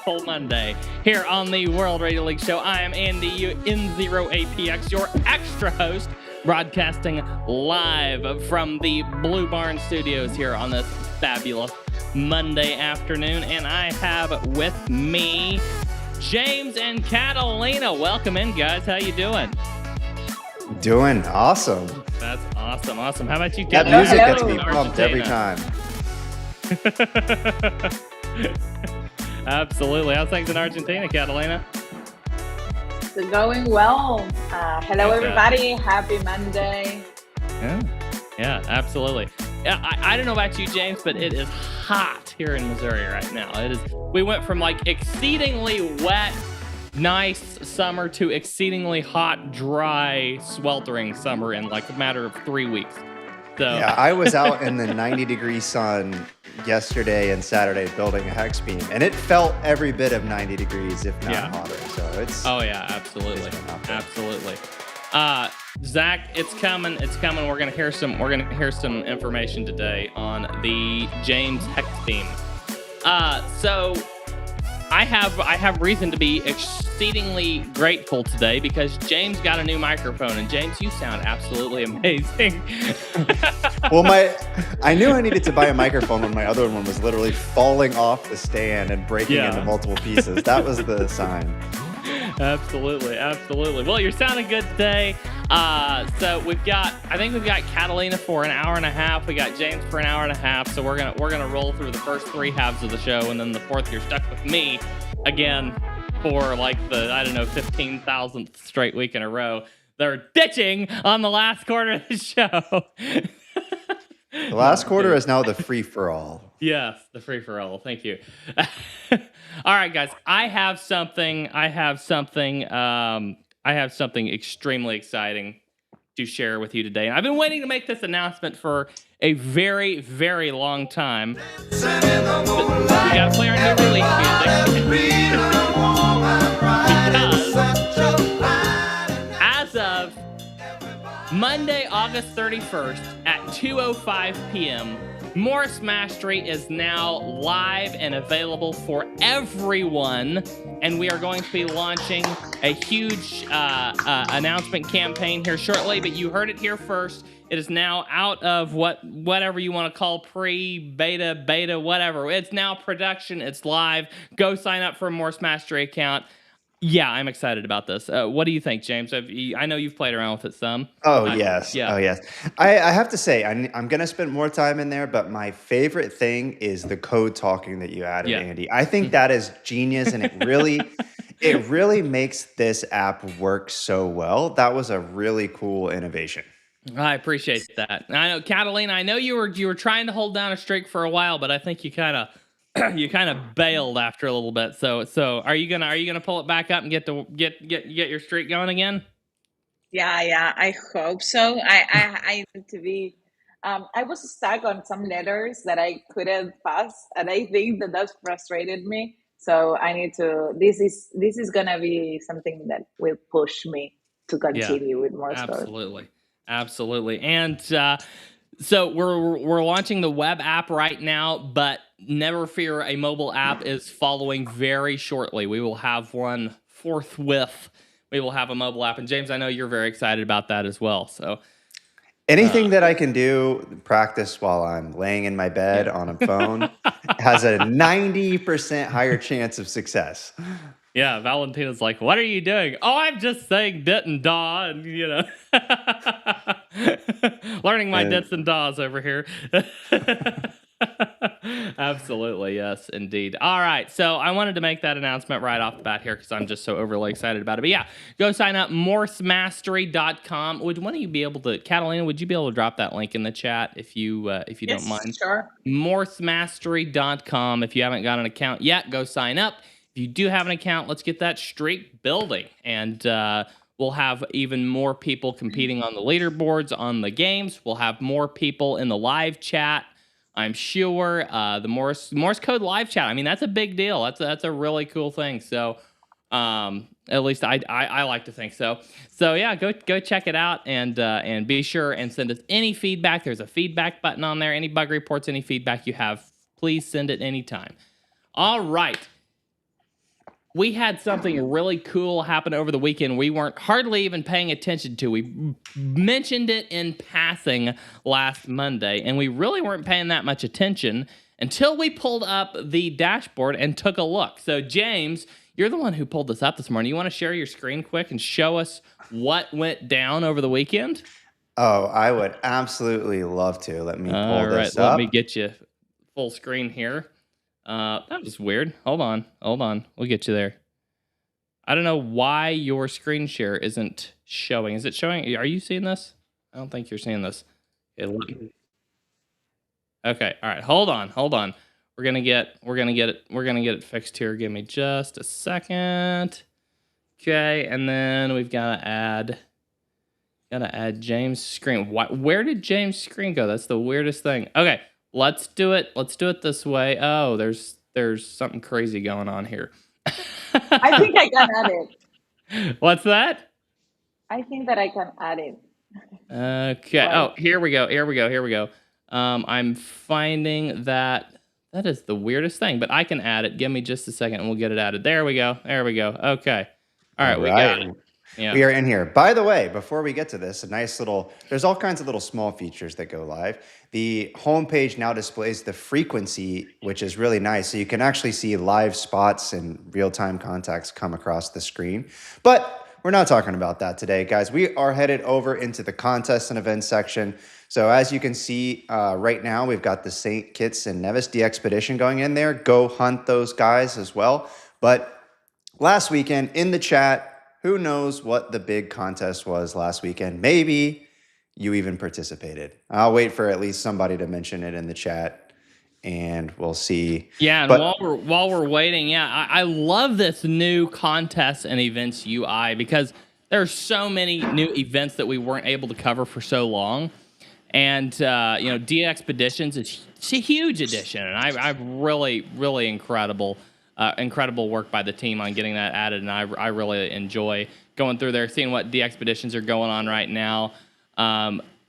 wonderful Monday here on the World Radio League Show. I am Andy N0APX, your extra host, broadcasting live from the Blue Barn Studios here on this fabulous Monday afternoon. And I have with me James and Catalina. Welcome in, guys. How you doing? Doing awesome. That's awesome. Awesome. How about you, That Catalina? music gets me pumped every time. Absolutely. How's things in Argentina, Catalina? It's going well. Hello, everybody. Happy Monday. Yeah, absolutely. Yeah, I don't know about you, James, but it is hot here in Missouri right now. It is. We went from like exceedingly wet, nice summer to exceedingly hot, dry, sweltering summer in like a matter of 3 weeks. So Yeah, I was out in the 90-degree sun yesterday and Saturday building a hex beam, and it felt every bit of 90 degrees, if not hotter. So it's. Oh yeah, absolutely, absolutely. Zach, it's coming. It's coming. We're gonna hear some information today on the James hex beam. So I have reason to be exceedingly grateful today because James got a new microphone, and James, you sound absolutely amazing. Well, I knew I needed to buy a microphone when my other one was literally falling off the stand and breaking into multiple pieces. That was the sign. Absolutely. Well, you're sounding good today. So I think we've got Catalina for an hour and a half. We got James for an hour and a half. So we're gonna roll through the first three halves of the show, and then the fourth you're stuck with me again for like the 15,000th straight week in a row. They're ditching on the last quarter of the show. The last quarter is now the free for all. Yes, the free for all. Thank you. All right, guys. I have something extremely exciting to share with you today. And I've been waiting to make this announcement for a very, very long time. But we gotta play our new release music. Because as of Monday, August 31st at 2:05 p.m., Morris Mastery is now live and available for everyone, and we are going to be launching a huge announcement campaign here shortly, but you heard it here first. It is now out of whatever you want to call beta, whatever. It's now production. It's live. Go sign up for a Morris Mastery account. Yeah, I'm excited about this. What do you think, James? I know you've played around with it some. Yes. I have to say, I'm going to spend more time in there, but my favorite thing is the code talking that you added, Andy. I think that is genius, and it really makes this app work so well. That was a really cool innovation. I appreciate that. I know, Catalina, I know you were trying to hold down a streak for a while, but I think you kind of bailed after a little bit. So are you gonna pull it back up and get your streak going again? Yeah, I hope so. I need to be. I was stuck on some letters that I couldn't pass, and I think that frustrated me. So I need to. This is gonna be something that will push me to continue with more stuff. Absolutely. And so we're launching the web app right now, but never fear, a mobile app is following very shortly. We will have one forthwith. We will have a mobile app, and James, I know you're very excited about that as well. So anything that I can do practice while I'm laying in my bed on a phone has a 90% higher chance of success. Yeah, Valentina's like, what are you doing? Oh, I'm just saying dit and daw, and learning my dits and daws over here. Absolutely, yes, indeed. All right, so I wanted to make that announcement right off the bat here because I'm just so overly excited about it. But yeah, go sign up, morsemastery.com. Would one of you be able to, Catalina, would you be able to drop that link in the chat if you don't mind? Sure. morsemastery.com. If you haven't got an account yet, go sign up. If you do have an account, let's get that streak building. And we'll have even more people competing on the leaderboards on the games. We'll have more people in the live chat. I'm sure the Morse code live chat. I mean, that's a big deal. That's a really cool thing. So at least I like to think so. So yeah, go check it out and be sure and send us any feedback. There's a feedback button on there. Any bug reports, any feedback you have, please send it anytime. All right. we had something really cool happen over the weekend we weren't hardly even paying attention to. We mentioned it in passing last Monday, and we really weren't paying that much attention until we pulled up the dashboard and took a look. So, James, you're the one who pulled this up this morning. You want to share your screen quick and show us what went down over the weekend? Oh, I would absolutely love to. Let me pull All right, this let up. me get you full screen here. That was weird. Hold on. We'll get you there. I don't know why your screen share isn't showing. Is it showing? Are you seeing this? I don't think you're seeing this. Okay. All right. Hold on. We're gonna get it fixed here. Give me just a second. Okay, and then we've gotta add James' screen. Where did James' screen go? That's the weirdest thing. Okay, let's do it this way. Oh, there's something crazy going on here. I think I can add it. What's that? I think that I can add it. Okay. Right. Oh, here we go. I'm finding that is the weirdest thing, but I can add it. Give me just a second and we'll get it added. There we go. Okay. All right, we got it. Yeah. We are in here. By the way, before we get to this, there's all kinds of little small features that go live. The homepage now displays the frequency, which is really nice. So you can actually see live spots and real-time contacts come across the screen. But we're not talking about that today, guys. We are headed over into the contests and events section. So as you can see right now, we've got the St. Kitts and Nevis DXpedition going in there. Go hunt those guys as well. But last weekend in the chat, who knows what the big contest was last weekend? Maybe you even participated. I'll wait for at least somebody to mention it in the chat, and we'll see. Yeah, and while we're waiting, I love this new contests and events UI because there's so many new events that we weren't able to cover for so long. And DXpeditions is a huge addition, and I've really incredible work by the team on getting that added, and I really enjoy going through there, seeing what DXpeditions are going on right now.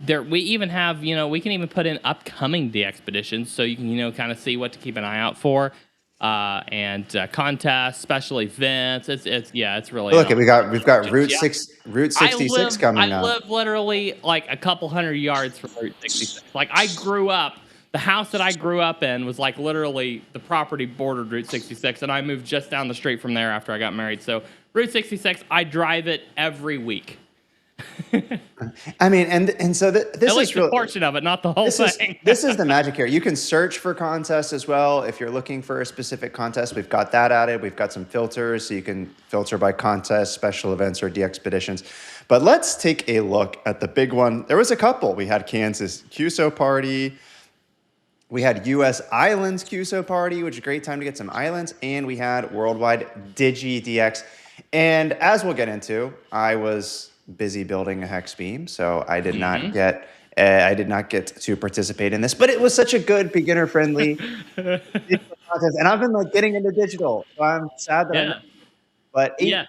We even have, we can even put in upcoming DXpeditions, so you can, kind of see what to keep an eye out for, and contests, special events. It's really look. We've got Route 66 coming up. I live literally like a couple hundred yards from Route 66. Like the house that I grew up in was like literally the property bordered Route 66, and I moved just down the street from there after I got married. So Route 66, I drive it every week. I mean, and so this at least a portion of it, not the whole thing. This is the magic here. You can search for contests as well. If you're looking for a specific contest, we've got that added. We've got some filters, so you can filter by contest, special events, or DXpeditions. But let's take a look at the big one. There was a couple. We had Kansas QSO Party. We had U.S. Islands QSO Party, which is a great time to get some islands. And we had Worldwide Digi DX. And as we'll get into, I was busy building a hex beam, so I did not get to participate in this. But it was such a good beginner-friendly digital contest, and I've been like getting into digital. So I'm sad that But yes,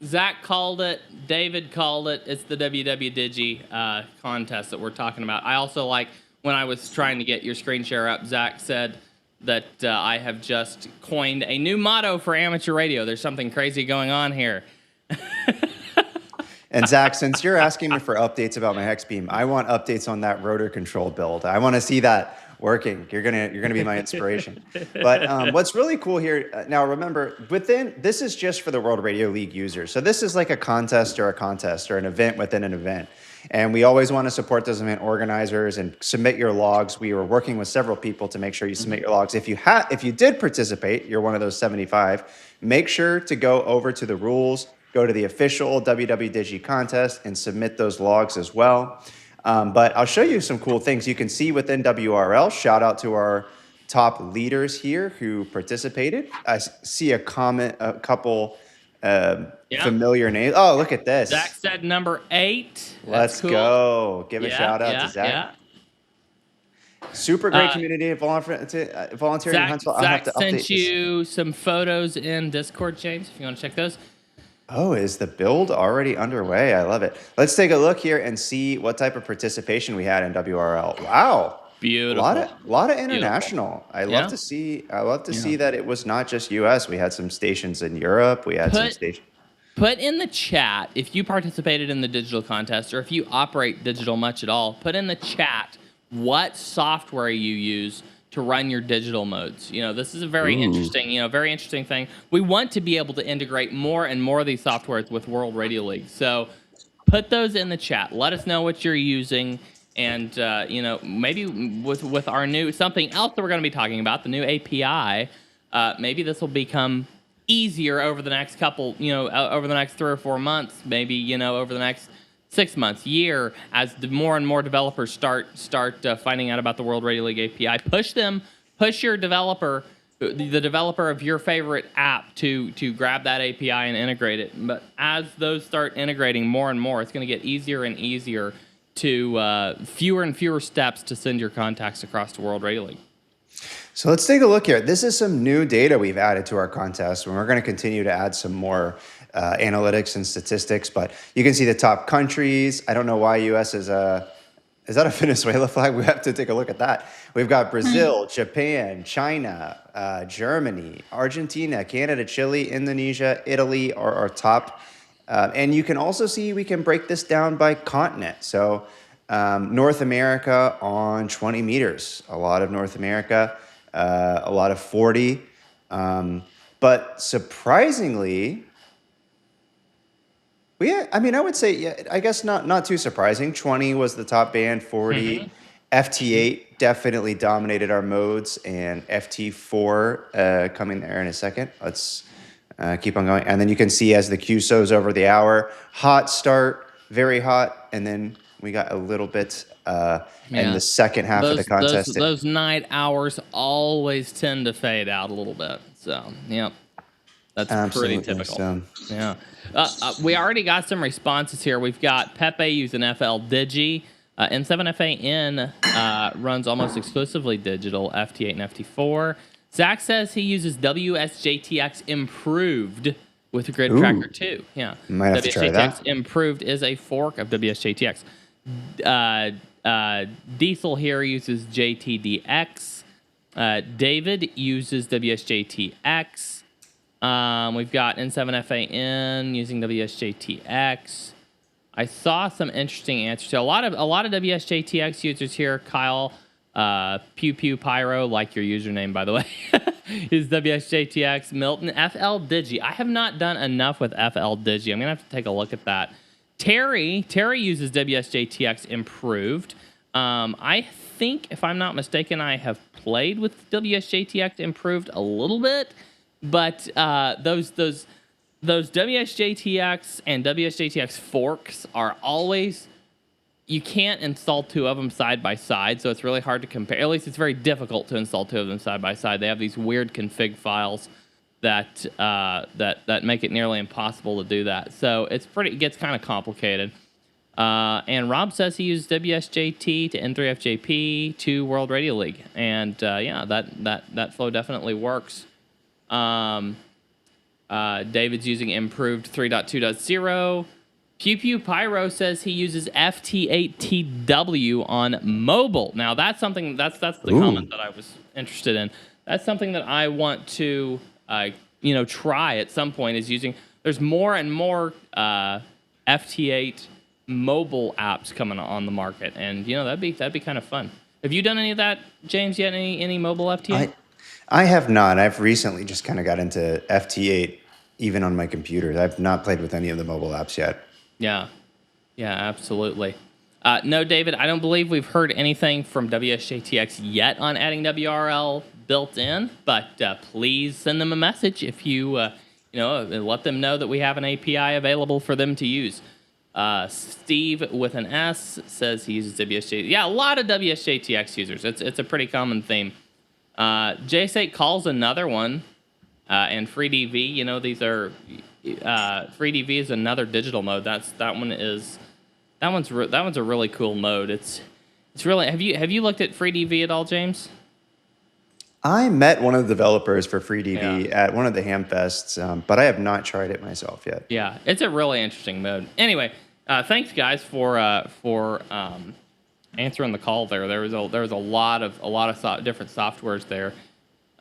Zach called it. David called it. It's the WW Digi contest that we're talking about. I also like when I was trying to get your screen share up. Zach said that I have just coined a new motto for amateur radio. There's something crazy going on here. And Zach, since you're asking me for updates about my hex beam, I want updates on that rotor control build. I want to see that working. You're gonna be my inspiration. But what's really cool here now, remember, this is just for the World Radio League users. So this is like a contest or an event within an event. And we always want to support those event organizers and submit your logs. We were working with several people to make sure you submit your logs. If you did participate, you're one of those 75. Make sure to go over to the rules, go to the official WW Digi contest, and submit those logs as well. But I'll show you some cool things you can see within WRL. Shout out to our top leaders here who participated. I see a couple familiar names. Oh, look at this. Zach said number 8. Let's go. Give a shout out to Zach. Yeah. Super great community volunteering in Huntsville. Zach sent you some photos in Discord, James, if you want to check those. Oh, is the build already underway? I love it. Let's take a look here and see what type of participation we had in WRL. Wow. Beautiful. A lot of Beautiful. international. I Yeah. love to see that it was not just US. We had some stations in Europe. We had some stations. Put in the chat if you participated in the digital contest or if you operate digital much at all. Put in the chat what software you use to run your digital modes. This is a very interesting thing. We want to be able to integrate more and more of these softwares with World Radio League. So put those in the chat. Let us know what you're using. And, maybe with our new, something else that we're going to be talking about, the new API, maybe this will become easier over the next couple, over the next 3 or 4 months, maybe, over the next 6 months, year, as more and more developers start finding out about the World Radio League API. Push your developer, the developer of your favorite app to grab that API and integrate it. But as those start integrating more and more, it's going to get easier and easier to fewer and fewer steps to send your contacts across to World Radio League. So let's take a look here. This is some new data we've added to our contest, and we're going to continue to add some more analytics and statistics. But you can see the top countries. I don't know why U.S. is that a Venezuela flag? We have to take a look at that. We've got Brazil, Japan, China, Germany, Argentina, Canada, Chile, Indonesia, Italy are our top. And you can also see we can break this down by continent. So North America on 20 meters, a lot of North America. A lot of 40. But surprisingly, I would say, yeah, I guess not too surprising. 20 was the top band, 40. FT8 definitely dominated our modes, and FT4 coming there in a second. Let's keep on going. And then you can see as the QSO's over the hour, hot start, very hot, and then we got a little bit in the second half of the contest. Those night hours always tend to fade out a little bit. So, yep. That's Absolutely. pretty typical. So. Yeah. We already got some responses here. We've got Pepe using FL Digi. N7FAN runs almost exclusively digital, FT8 and FT4. Zach says he uses WSJTX Improved with Grid Tracker 2. Yeah. Might have to try that. WSJTX Improved is a fork of WSJTX. Diesel here uses JTDX. David uses WSJTX. We've got N7FAN using WSJTX. I saw some interesting answers. So a lot of WSJTX users here. Kyle, Pew Pew Pyro, like your username by the way, is WSJTX. Milton, FL Digi. I have not done enough with FL Digi. I'm gonna have to take a look at that. Terry uses WSJTX Improved. I think, if I'm not mistaken, I have played with WSJTX Improved a little bit, but those WSJTX and WSJTX forks are always, you can't install two of them side by side, so it's really hard to compare. At least it's very difficult to install two of them side by side. They have these weird config files that make it nearly impossible to do that. So it gets kind of complicated. And Rob says he uses WSJT to N3FJP to World Radio League, and yeah, that flow definitely works. David's using Improved 3.2.0. Pew Pew Pyro says he uses FT8TW on mobile. Now that's something that's the comment that I was interested in. That's something that I want to try at some point, is using. There's more and more FT8 mobile apps coming on the market, and that'd be kind of fun. Have you done any of that, James? Yet any mobile FT8? I have not. I've recently just kind of got into FT8 even on my computer. I've not played with any of the mobile apps yet. Yeah, absolutely. No, David, I don't believe we've heard anything from WSJTX yet on adding WRL built in, but please send them a message if you, let them know that we have an API available for them to use. Steve with an S says he uses WSJTX. Yeah, a lot of WSJTX users. It's a pretty common theme. JSate calls another one, and FreeDV. These are FreeDV is another digital mode. That one's a really cool mode. It's really. Have you looked at FreeDV at all, James? I met one of the developers for FreeDV at one of the Hamfests, but I have not tried it myself yet. Yeah, it's a really interesting mode. Anyway, thanks guys for answering the call there. There was a lot of different softwares there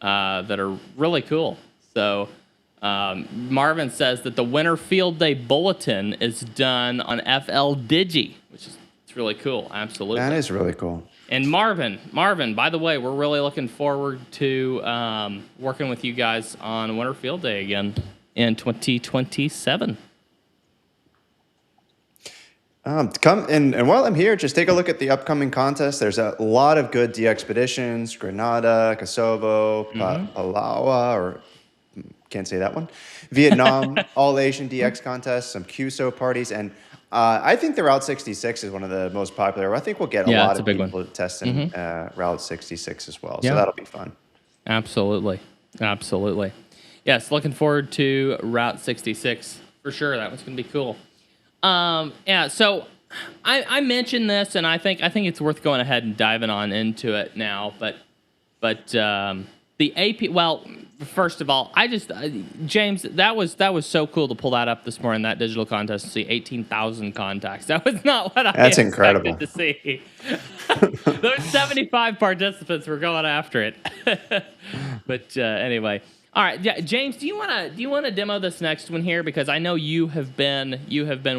that are really cool. So Marvin says that the Winter Field Day Bulletin is done on FL Digi, which is it's really cool. Absolutely, that is really cool. And Marvin, by the way, we're really looking forward to working with you guys on Winter Field Day again in 2027. Come and while I'm here, just take a look at the upcoming contest. There's a lot of good DXpeditions, Grenada, Kosovo, Palau, or can't say that one, Vietnam, All Asian DX contests, some QSO parties, and I think the Route 66 is one of the most popular. I think we'll get a lot of people testing Route 66 as well, so that'll be fun. Absolutely. Yes, looking forward to Route 66 for sure. That one's going to be cool. So I mentioned this, and I think it's worth going ahead and diving on into it now. But the AP. Well, first of all, James, that was so cool to pull that up this morning, that digital contest, to see 18,000 contacts. That was not what I expected incredible to see. Those 75 participants were going after it. But anyway. All right, yeah, James, do you want to demo this next one here, because I know you have been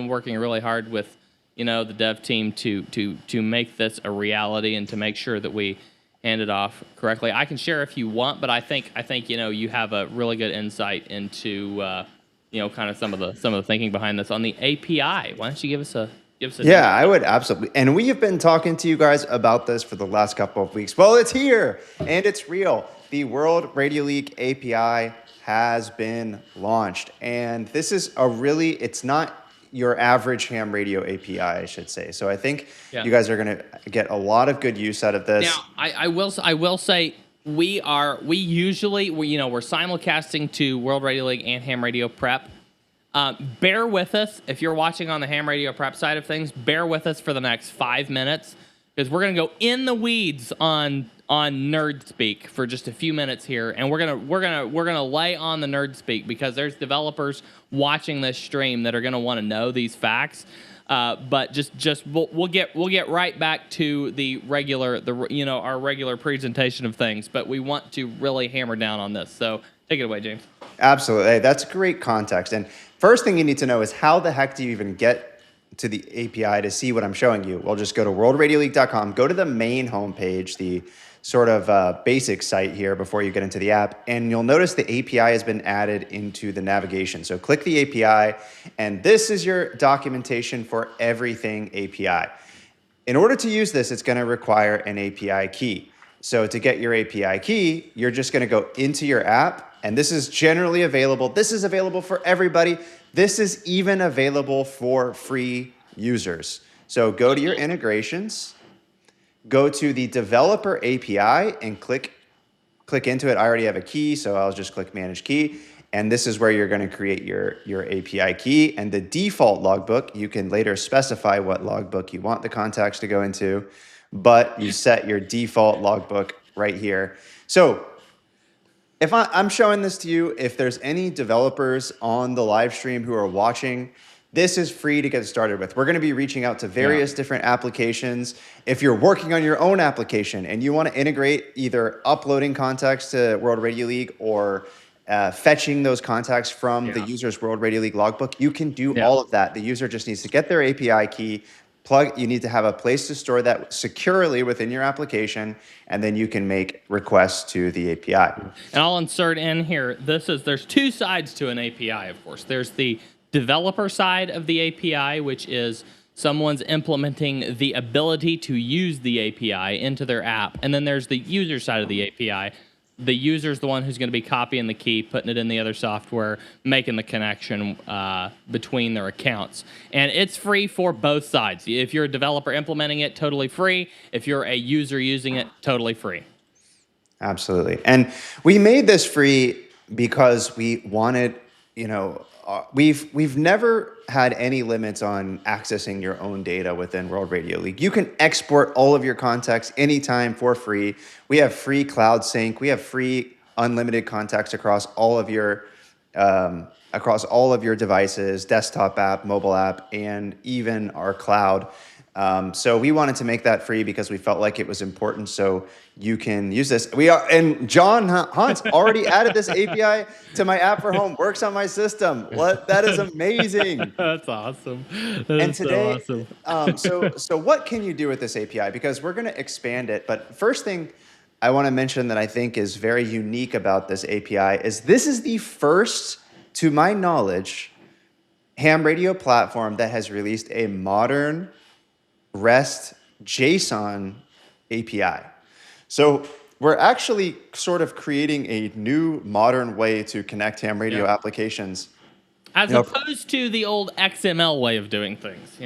working really hard with the dev team to make this a reality and to make sure that we hand it off correctly. I can share if you want, but I think you have a really good insight into kind of some of the thinking behind this on the API. Why don't you give us a demo? Yeah, I would absolutely. And we have been talking to you guys about this for the last couple of weeks. Well, it's here and it's real. The World Radio League API has been launched, and this is it's not your average ham radio API, I should say. So I think you guys are going to get a lot of good use out of this. Now, I will say we're simulcasting to World Radio League and Ham Radio Prep. Bear with us if you're watching on the Ham Radio Prep side of things. Bear with us for the next 5 minutes, because we're going to go in the weeds on nerd speak for just a few minutes here, and we're gonna lay on the nerd speak, because there's developers watching this stream that are gonna want to know these facts. But we'll get right back to our regular presentation of things. But we want to really hammer down on this. So take it away, James. Absolutely, hey, that's great context. And first thing you need to know is, how the heck do you even get to the API to see what I'm showing you? Well, just go to worldradioleague.com, go to the main homepage, the sort of basic site here before you get into the app, and you'll notice the API has been added into the navigation. So click the API, and this is your documentation for everything API. In order to use this, it's going to require an API key. So to get your API key, you're just going to go into your app, and this is generally available. This is available for everybody. This is even available for free users. So go to your integrations, go to the developer API and click into it. I already have a key, so I'll just click manage key. And this is where you're going to create your API key. And the default logbook, you can later specify what logbook you want the contacts to go into, but you set your default logbook right here. So if I'm showing this to you, if there's any developers on the live stream who are watching, this is free to get started with. We're going to be reaching out to various different applications. If you're working on your own application and you want to integrate either uploading contacts to World Radio League or fetching those contacts from the user's World Radio League logbook, you can do all of that. The user just needs to get their API key, you need to have a place to store that securely within your application, and then you can make requests to the API. And I'll insert in here, there's two sides to an API, of course. There's the developer side of the API, which is someone's implementing the ability to use the API into their app. And then there's the user side of the API. The user's the one who's going to be copying the key, putting it in the other software, making the connection between their accounts. And it's free for both sides. If you're a developer implementing it, totally free. If you're a user using it, totally free. Absolutely. And we made this free because we wanted, we've never had any limits on accessing your own data within World Radio League. You can export all of your contacts anytime for free. We have free cloud sync. We have free unlimited contacts across all of your devices, desktop app, mobile app, and even our cloud. So we wanted to make that free because we felt like it was important. So you can use this. And John Hunt's already added this API to my app for home. Works on my system. That is amazing. That's awesome. And That's today, so awesome. so what can you do with this API? Because we're going to expand it. But first thing I want to mention that I think is very unique about this API is this is the first, to my knowledge, ham radio platform that has released a modern REST JSON API. So we're actually sort of creating a new modern way to connect ham radio applications. As opposed to the old XML way of doing things.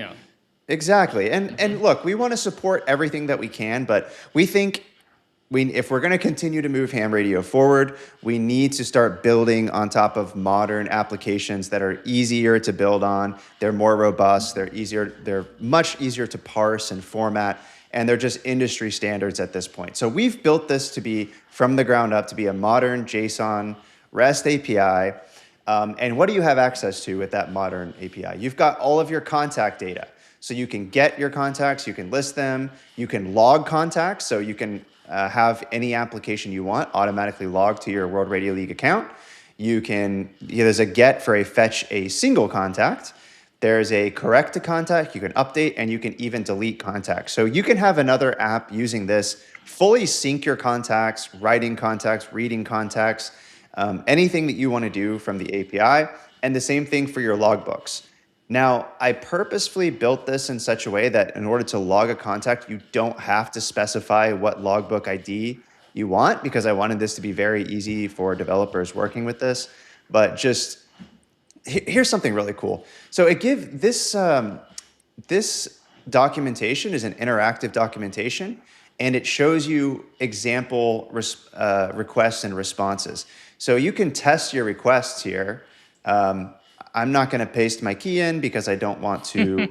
Exactly. And look, we want to support everything that we can, but we think if we're going to continue to move ham radio forward, we need to start building on top of modern applications that are easier to build on. They're more robust. They're much easier to parse and format, and they're just industry standards at this point. So we've built this to be from the ground up to be a modern JSON REST API. And what do you have access to with that modern API? You've got all of your contact data. So you can get your contacts, you can list them, you can log contacts, so you can have any application you want automatically logged to your World Radio League account. There's a get for a fetch a single contact. There's a correct to contact, you can update, and you can even delete contacts. So you can have another app using this, fully sync your contacts, writing contacts, reading contacts, anything that you want to do from the API, and the same thing for your logbooks. Now, I purposefully built this in such a way that in order to log a contact, you don't have to specify what logbook ID you want, because I wanted this to be very easy for developers working with this. But just here's something really cool. So this documentation is an interactive documentation, and it shows you example requests and responses. So you can test your requests here. I'm not going to paste my key in because I don't want to.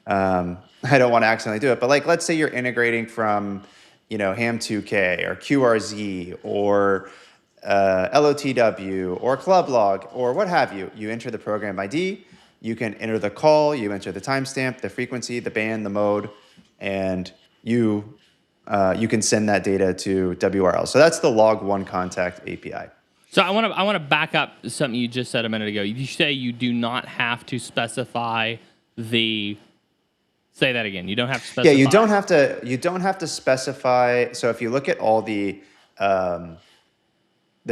I don't want to accidentally do it. But let's say you're integrating from, Ham2K or QRZ or LOTW or Club Log or what have you. You enter the program ID. You can enter the call. You enter the timestamp, the frequency, the band, the mode, and you can send that data to WRL. So that's the log one contact API. So I want to back up something you just said a minute ago. You say you do not have to specify the. Say that again. You don't have to specify. Yeah, you don't have to. You don't have to specify. So if you look at all the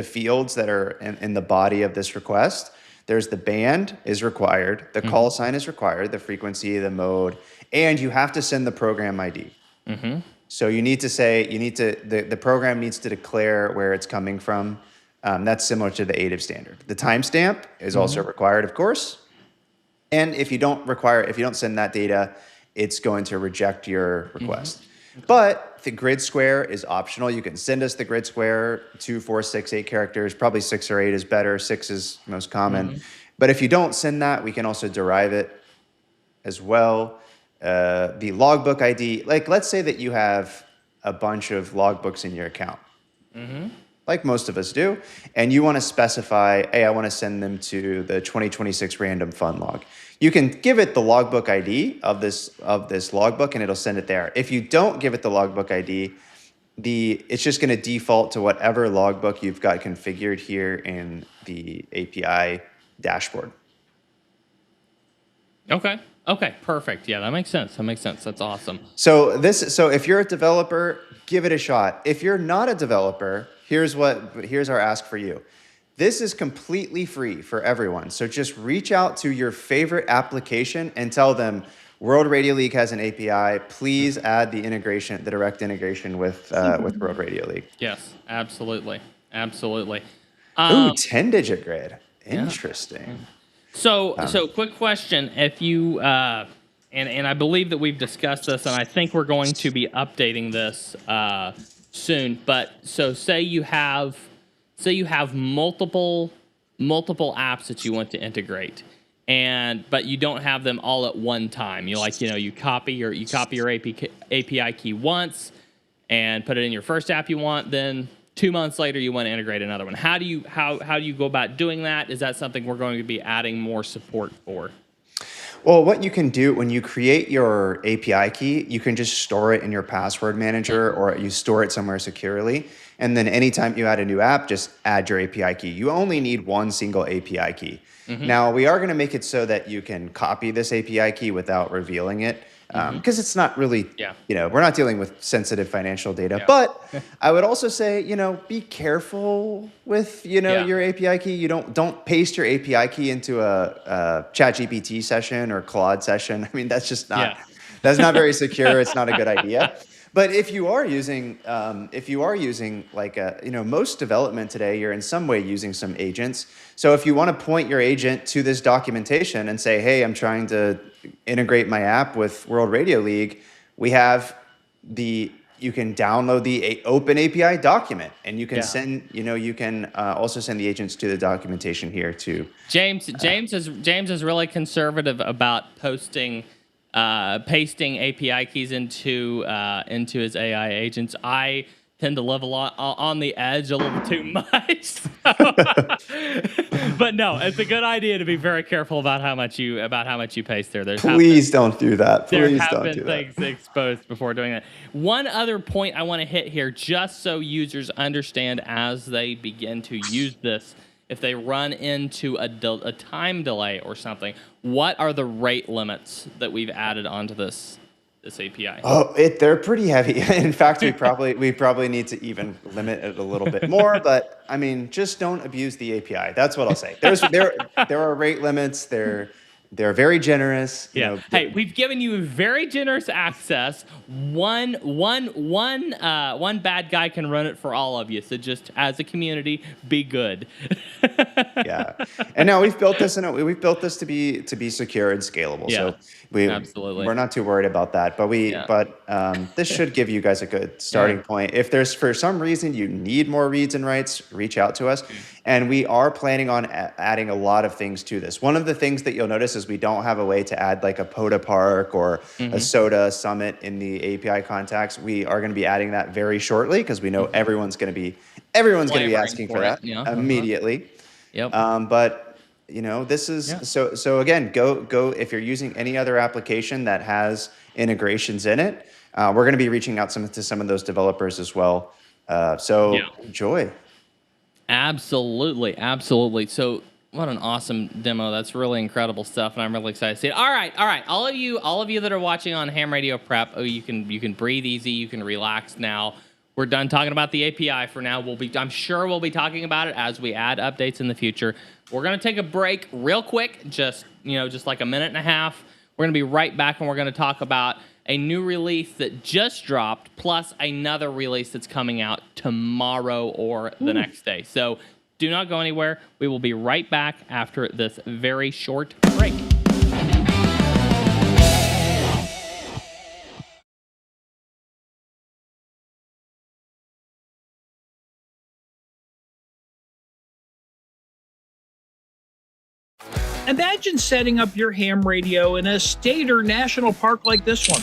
fields that are in the body of this request, there's the band is required, the call sign is required, the frequency, the mode, and you have to send the program ID. Mm-hmm. So the program needs to declare where it's coming from. That's similar to the ADIV standard. The timestamp is also required, of course. And if you don't send that data, it's going to reject your request. But the grid square is optional. You can send us the grid square, 2, 4, 6, 8 characters. Probably 6 or 8 is better. 6 is most common. But if you don't send that, we can also derive it as well. The logbook ID, let's say that you have a bunch of logbooks in your account. Like most of us do, and you want to specify, hey, I want to send them to the 2026 random fun log. You can give it the logbook ID of this logbook, and it'll send it there. If you don't give it the logbook ID, it's just going to default to whatever logbook you've got configured here in the API dashboard. Okay, perfect. Yeah, that makes sense. That's awesome. So if you're a developer, give it a shot. If you're not a developer, here's our ask for you. This is completely free for everyone. So just reach out to your favorite application and tell them World Radio League has an API. Please add the direct integration with World Radio League. Yes, absolutely. Ooh, 10-digit grid. Interesting. Yeah. So quick question. If you, and I believe that we've discussed this, and I think we're going to be updating this soon, but so say you have multiple apps that you want to integrate, but you don't have them all at one time. You copy your API key once and put it in your first app you want, then 2 months later, you want to integrate another one. How do you go about doing that? Is that something we're going to be adding more support for? Well, what you can do when you create your API key, you can just store it in your password manager or you store it somewhere securely. And then anytime you add a new app, just add your API key. You only need one single API key. Now, we are going to make it so that you can copy this API key without revealing it because it's not really, we're not dealing with sensitive financial data. But I would also say, be careful with, your API key. You don't paste your API key into a ChatGPT session or Claude session. I mean, that's just not, that's not very secure. It's not a good idea. But if you are using like most development today, you're in some way using some agents. So if you want to point your agent to this documentation and say, hey, I'm trying to integrate my app with World Radio League, we have you can download the open API document, and you can send, you can also send the agents to the documentation here too. James is really conservative about pasting API keys into his AI agents. I tend to live a lot on the edge a little too much. But no, it's a good idea to be very careful about how much you paste there. Please don't do that. There have been things exposed before doing that. One other point I want to hit here, just so users understand as they begin to use this, if they run into a time delay or something, what are the rate limits that we've added onto this API? Oh, they're pretty heavy. In fact, we probably need to even limit it a little bit more. But I mean, just don't abuse the API. That's what I'll say. There are rate limits. They're very generous. Hey, we've given you very generous access. One bad guy can run it for all of you. So just as a community, be good. And now we've built this to be secure and scalable. So we're not too worried about that. But this should give you guys a good starting point. If there's for some reason you need more reads and writes, reach out to us. And we are planning on adding a lot of things to this. One of the things that you'll notice is we don't have a way to add like a Poda Park or a Soda Summit in the API contacts. We are going to be adding that very shortly because we know everyone's going to be asking for that immediately. But this is so again, go if you're using any other application that has integrations in it. We're going to be reaching out to some of those developers as well. Enjoy. Absolutely. So what an awesome demo. That's really incredible stuff, and I'm really excited to see it. All right. All of you that are watching on Ham Radio Prep, you can breathe easy, you can relax now. We're done talking about the API for now. I'm sure we'll be talking about it as we add updates in the future. We're gonna take a break real quick, just like a minute and a half. We're gonna be right back, and we're gonna talk about a new release that just dropped, plus another release that's coming out tomorrow or the next day. So do not go anywhere. We will be right back after this very short break. Imagine setting up your ham radio in a state or national park like this one.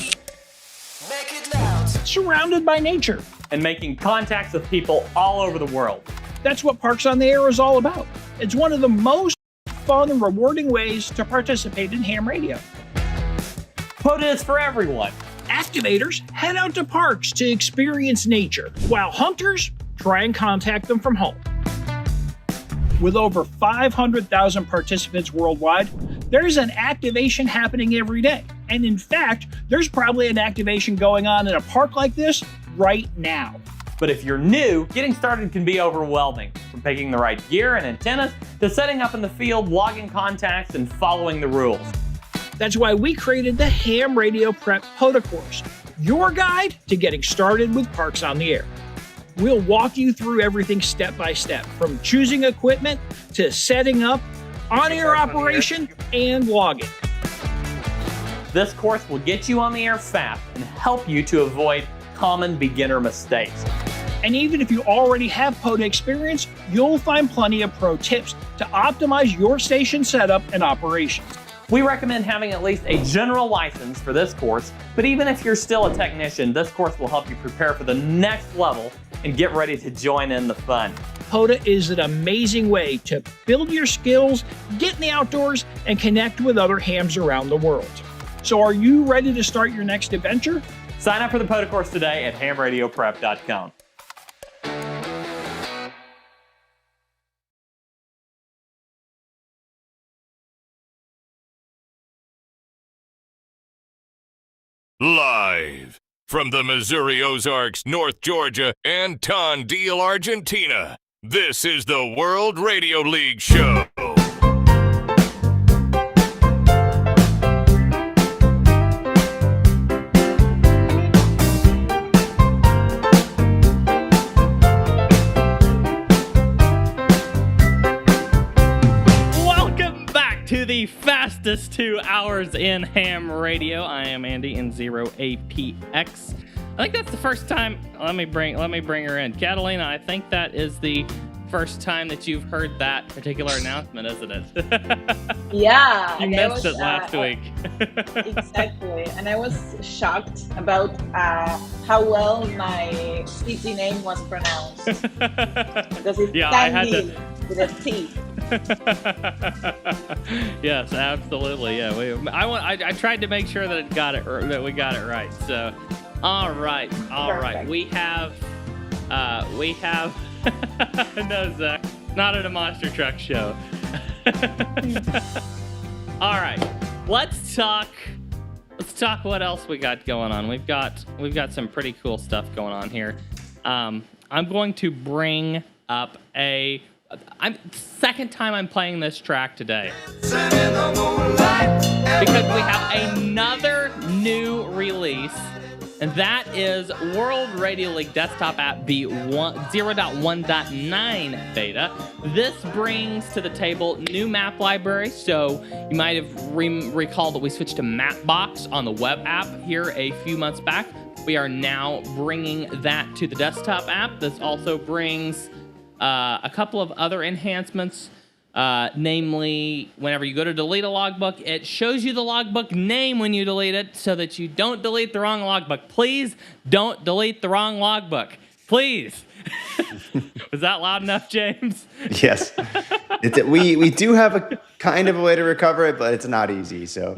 Make it loud. Surrounded by nature. And making contacts with people all over the world. That's what Parks on the Air is all about. It's one of the most fun and rewarding ways to participate in ham radio. Poda is for everyone. Activators head out to parks to experience nature, while hunters try and contact them from home. With over 500,000 participants worldwide, there's an activation happening every day. And in fact, there's probably an activation going on in a park like this right now. But if you're new, getting started can be overwhelming. From picking the right gear and antennas to setting up in the field, logging contacts, and following the rules. That's why we created the Ham Radio Prep Poda course, your guide to getting started with Parks on the Air. We'll walk you through everything step by step, from choosing equipment to setting up, on-air operation, and logging. This course will get you on the air fast and help you to avoid common beginner mistakes. And even if you already have Poda experience, you'll find plenty of pro tips to optimize your station setup and operations. We recommend having at least a general license for this course, but even if you're still a technician, this course will help you prepare for the next level and get ready to join in the fun. POTA is an amazing way to build your skills, get in the outdoors, and connect with other hams around the world. So are you ready to start your next adventure? Sign up for the POTA course today at hamradioprep.com. Live from the Missouri Ozarks, North Georgia, and Tandil, Argentina, this is the World Radio League Show. To the fastest 2 hours in ham radio. I am Andy in 0APX. I think that's the first time. Let me bring her in. Catalina, I think that is the first time that you've heard that particular announcement, isn't it? Yeah. You missed it last week. Exactly. And I was shocked about how well my city name was pronounced. Because it's Tandil with a T. Yes, absolutely. Yeah, I tried to make sure that we got it right. So, all right. Perfect. We have no, Zach, not at a monster truck show. All right, let's talk what else we got going on. We've got some pretty cool stuff going on here. I'm going to bring up second time I'm playing this track today because we have another new release, and that is World Radio League Desktop App V0.1.9 beta. This brings to the table new map library. So you might have recalled that we switched to Mapbox on the web app here a few months back. We are now bringing that to the desktop app. This also brings a couple of other enhancements, namely, whenever you go to delete a logbook, it shows you the logbook name when you delete it so that you don't delete the wrong logbook. Please don't delete the wrong logbook. Please. Was that loud enough, James? Yes. We do have a kind of a way to recover it, but it's not easy. So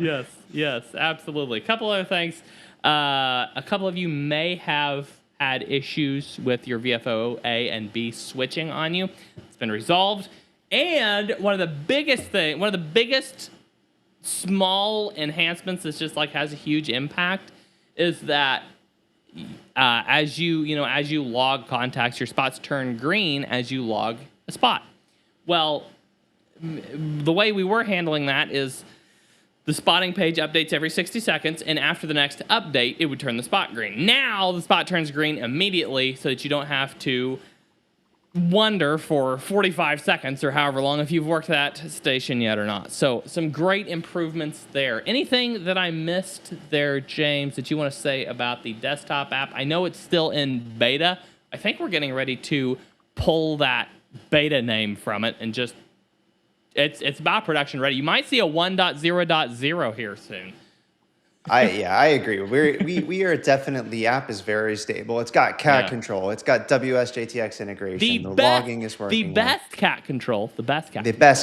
Yes, absolutely. A couple other things. A couple of you may have had issues with your VFO A and B switching on you. It's been resolved. And one of the biggest small enhancements that's just like has a huge impact is that as you log contacts, your spots turn green as you log a spot. Well, the way we were handling that is the spotting page updates every 60 seconds, and after the next update, it would turn the spot green. Now, the spot turns green immediately so that you don't have to wonder for 45 seconds or however long if you've worked that station yet or not. So, some great improvements there. Anything that I missed there, James, that you want to say about the desktop app? I know it's still in beta. I think we're getting ready to pull that beta name from it and just It's about production ready. You might see a 1.0.0 here soon. I agree. We are definitely, the app is very stable. It's got cat control. It's got WSJTX integration. The logging is working. The best cat control. The best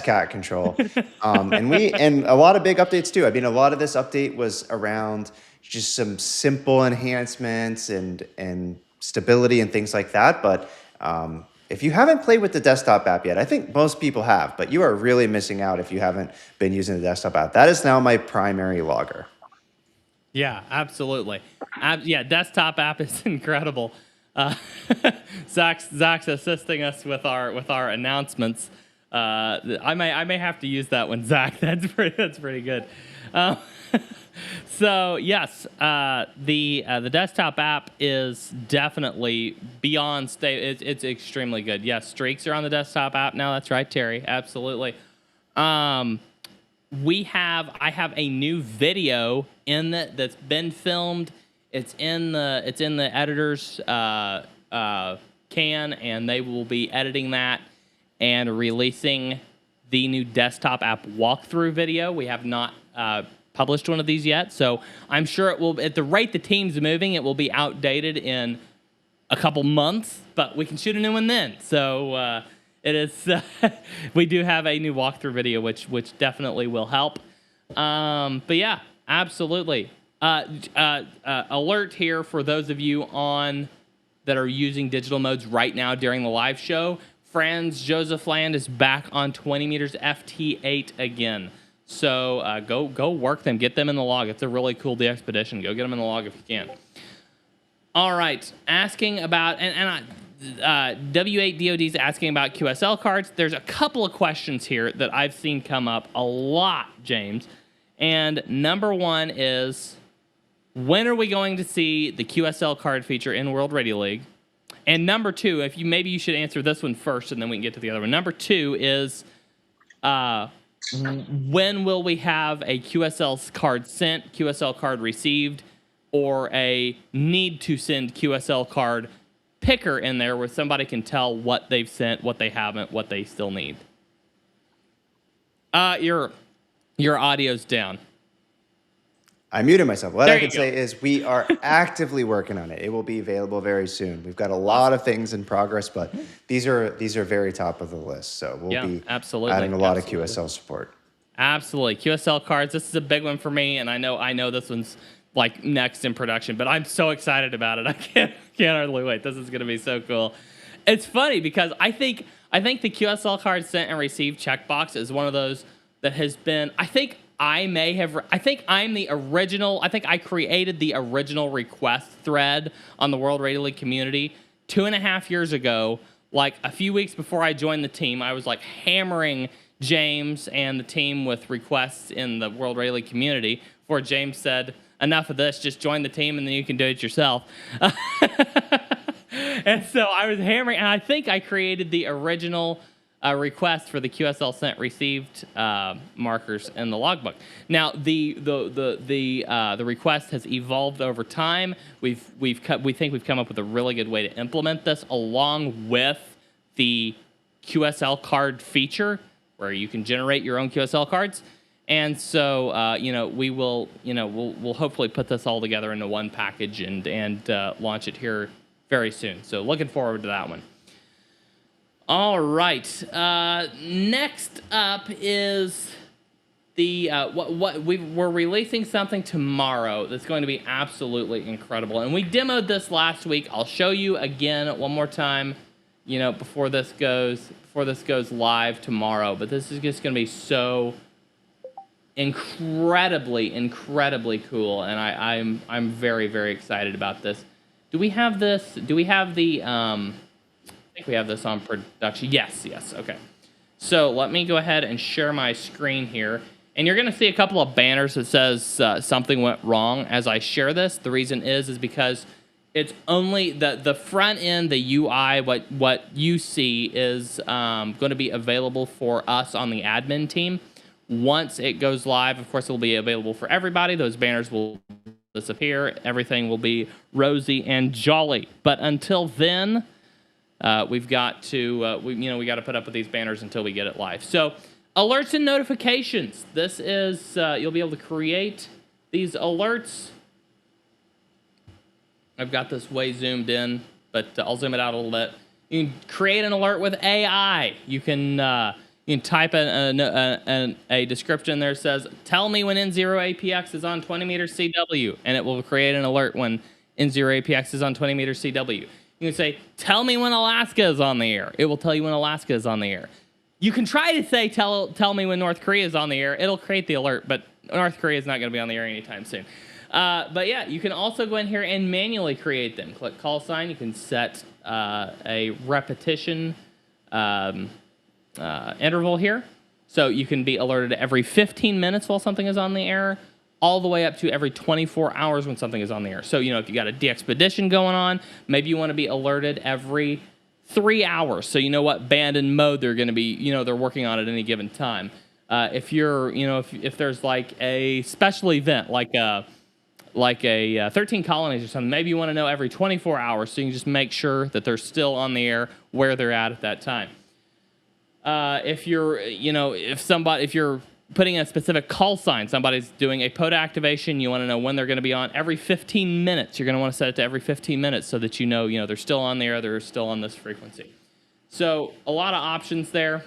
cat control. And a lot of big updates too. I mean, a lot of this update was around just some simple enhancements and stability and things like that. But if you haven't played with the desktop app yet, I think most people have, but you are really missing out if you haven't been using the desktop app. That is now my primary logger. Yeah, absolutely. Desktop app is incredible. Zach's assisting us with our announcements. I may have to use that one, Zach. That's pretty good. So yes, the desktop app is definitely beyond state. It's extremely good. Yes, streaks are on the desktop app now. That's right, Terry. Absolutely. I have a new video that's been filmed. It's in the editor's can, and they will be editing that and releasing the new desktop app walkthrough video. We have not published one of these yet, so I'm sure it will. At the rate the team's moving, it will be outdated in a couple months, but we can shoot a new one then. So It is. We do have a new walkthrough video, which definitely will help. But yeah, absolutely. Alert here for those of you that are using digital modes right now during the live show. Franz Josef Land is back on 20 meters FT8 again. So go work them. Get them in the log. It's a really cool de-expedition. Go get them in the log if you can. All right. Asking about... W8DOD is asking about QSL cards. There's a couple of questions here that I've seen come up a lot, James. And number one is, when are we going to see the QSL card feature in World Radio League? And number two, maybe you should answer this one first, and then we can get to the other one. Number two is, when will we have a QSL card sent, QSL card received, or a need to send QSL card picker in there where somebody can tell what they've sent, what they haven't, what they still need? Your audio's down. I muted myself. What There I can say is we are actively working on it. It will be available very soon. We've got a lot of things in progress, but these are very top of the list. So we'll be adding a lot of QSL support. Absolutely. QSL cards. This is a big one for me, and I know this one's like next in production, but I'm so excited about it. I can't hardly wait. This is going to be so cool. It's funny because I think the QSL card sent and received checkbox is one of those that has been, I think I'm the original, I think I created the original request thread on the World Radio League community 2.5 years ago. Like a few weeks before I joined the team, I was like hammering James and the team with requests in the World Radio League community before James said, enough of this, just join the team and then you can do it yourself. And so I was hammering, and I think I created the original request for the QSL sent received markers in the logbook. Now the request has evolved over time. We think we've come up with a really good way to implement this, along with the QSL card feature where you can generate your own QSL cards. And so, we'll hopefully put this all together into one package and launch it here very soon. So looking forward to that one. All right. Next up is we're releasing something tomorrow that's going to be absolutely incredible. And we demoed this last week. I'll show you again one more time, before this goes live tomorrow. But this is just going to be so incredibly cool, and I'm very, very excited about this. Do we have this? Do we have the I think we have this on production. Yes, okay. So let me go ahead and share my screen here, and you're going to see a couple of banners that says something went wrong as I share this. The reason is because it's only the front end, the UI, what you see is going to be available for us on the admin team. Once it goes live, of course, it will be available for everybody. Those banners will disappear. Everything will be rosy and jolly. But until then, we've got to we got to put up with these banners until we get it live. So, alerts and notifications. This is you'll be able to create these alerts. I've got this way zoomed in, but I'll zoom it out a little bit. You can create an alert with AI. You can type a description there that says, tell me when N0APX is on 20 meters CW, and it will create an alert when N0APX is on 20 meters CW. You can say, tell me when Alaska is on the air. It will tell you when Alaska is on the air. You can try to say, tell me when North Korea is on the air. It'll create the alert, but North Korea is not going to be on the air anytime soon. But yeah, you can also go in here and manually create them. Click call sign. You can set a repetition interval here. So you can be alerted every 15 minutes while something is on the air, all the way up to every 24 hours when something is on the air. So, if you got a de-expedition going on, maybe you want to be alerted every 3 hours. So you know what band and mode they're going to be, they're working on at any given time. If you're, if there's like a special event, like a 13 colonies or something, maybe you want to know every 24 hours so you can just make sure that they're still on the air where they're at that time. If you're, if you're putting in a specific call sign, somebody's doing a POTA activation, you want to know when they're going to be on every 15 minutes. You're going to want to set it to every 15 minutes so that they're still on the air, they're still on this frequency. So a lot of options there.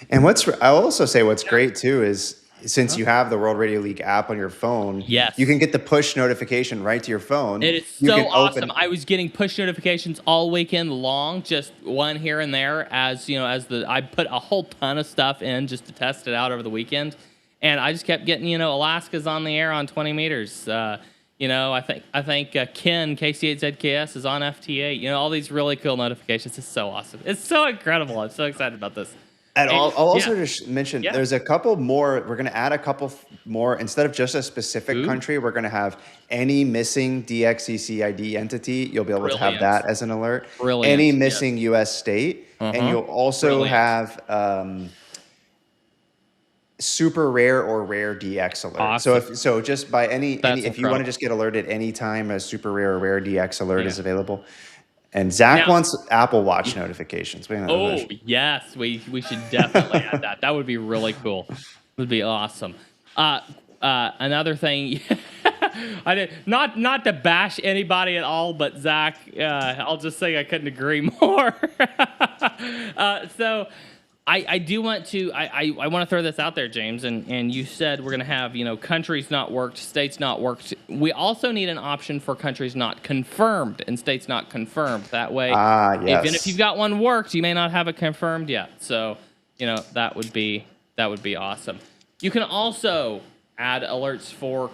And I'll also say what's great too is since you have the World Radio League app on your phone, Yes. you can get the push notification right to your phone. It is You so can awesome. I was getting push notifications all weekend long, just one here and there. I put a whole ton of stuff in just to test it out over the weekend, and I just kept getting, Alaska's on the air on 20 meters. I think Ken KC8ZKS is on FT8. All these really cool notifications. It's so awesome. It's so incredible. I'm so excited about this. And I'll also just mention there's a couple more. We're going to add a couple more. Instead of just a specific country, we're going to have any missing DXCC ID entity. You'll be able to have that as an alert. Any missing U.S. state. And you'll also have super rare or rare DX alert. Awesome. So just by if you incredible. want to just get alerted anytime a super rare or rare DX alert is available. And Zach wants Apple Watch notifications. Yes, we should definitely add that. That would be really cool. It would be awesome. Another thing, not to bash anybody at all, but Zach, I'll just say I couldn't agree more. So I do want to I want to throw this out there, James, and you said we're going to have countries not worked, states not worked. We also need an option for countries not confirmed and states not confirmed. That way, even if you've got one worked, you may not have it confirmed yet. So that would be awesome. You can also add alerts for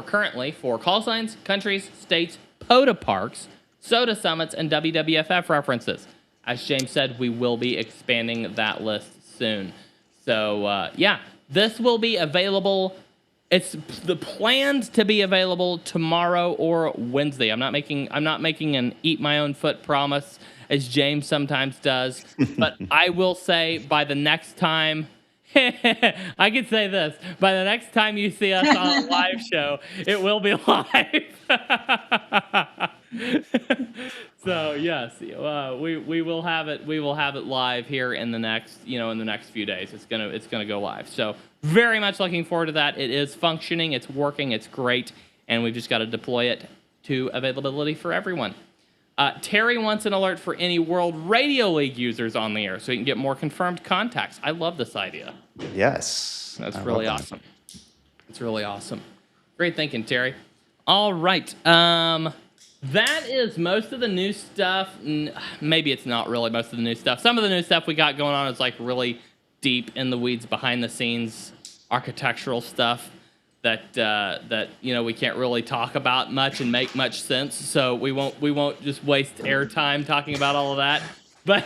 currently for call signs, countries, states, POTA parks, soda summits, and WWFF references. As James said, we will be expanding that list soon. So, this will be available. It's planned to be available tomorrow or Wednesday. I'm not making an eat my own foot promise, as James sometimes does. But I will say by the next time, I could say this, by the next time you see us on a live show, it will be live. So yes, we will have it. We will have it live here in the next few days. It's gonna go live. So very much looking forward to that. It is functioning. It's working. It's great, and we've just got to deploy it to availability for everyone. Terry wants an alert for any World Radio League users on the air, so he can get more confirmed contacts. I love this idea. Yes, that's really awesome. It's really awesome. Great thinking, Terry. All right. That is most of the new stuff. Maybe it's not really most of the new stuff. Some of the new stuff we got going on is like really deep in the weeds, behind the scenes, architectural stuff that we can't really talk about much and make much sense. So we won't just waste airtime talking about all of that. But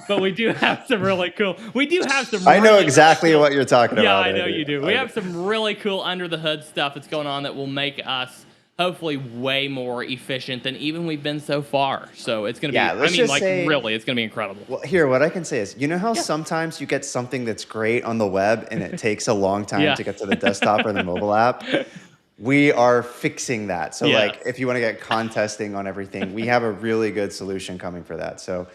but we do have some really cool. We do have some. I know exactly what you're talking about. Yeah, I know you do. We have some really cool under the hood stuff that's going on that will make us hopefully way more efficient than even we've been so far. So it's going to be, really, it's going to be incredible. Well, here, what I can say is, how sometimes you get something that's great on the web and it takes a long time to get to the desktop or the mobile app? We are fixing that. So if you want to get contesting on everything, we have a really good solution coming for that. So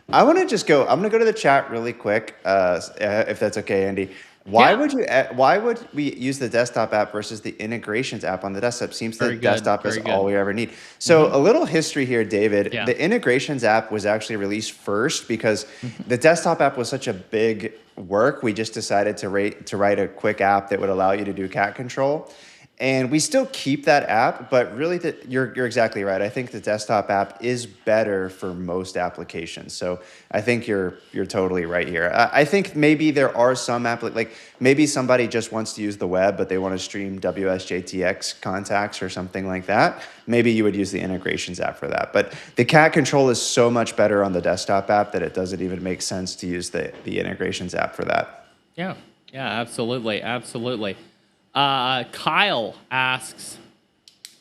I want to just I'm going to go to the chat really quick, if that's okay, Andy. Why would we use the desktop app versus the integrations app on the desktop? Seems the desktop is all we ever need. So a little history here, David. Yeah. The integrations app was actually released first because the desktop app was such a big work. We just decided to write a quick app that would allow you to do cat control. And we still keep that app, but really, you're exactly right. I think the desktop app is better for most applications. So I think you're totally right here. I think maybe there are some maybe somebody just wants to use the web, but they want to stream WSJTX contacts or something like that. Maybe you would use the integrations app for that. But the cat control is so much better on the desktop app that it doesn't even make sense to use the integrations app for that. Yeah, absolutely. Kyle asks,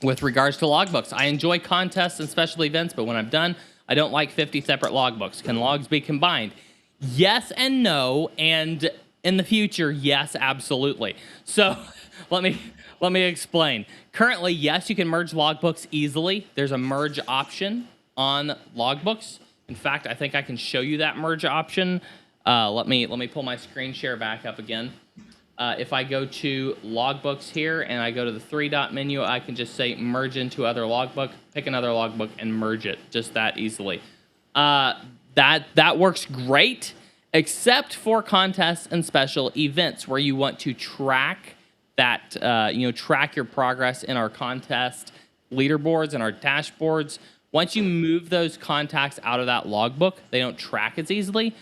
with regards to logbooks, I enjoy contests and special events, but when I'm done, I don't like 50 separate logbooks. Can logs be combined? Yes and no, and in the future, yes, absolutely. So let me explain. Currently, yes, you can merge logbooks easily. There's a merge option on logbooks. In fact, I think I can show you that merge option. Let me pull my screen share back up again. If I go to logbooks here and I go to the 3-dot menu, I can just say merge into other logbook, pick another logbook, and merge it just that easily. That works great, except for contests and special events where you want to track that, track your progress in our contest leaderboards and our dashboards. Once you move those contacts out of that logbook, they don't track as easily.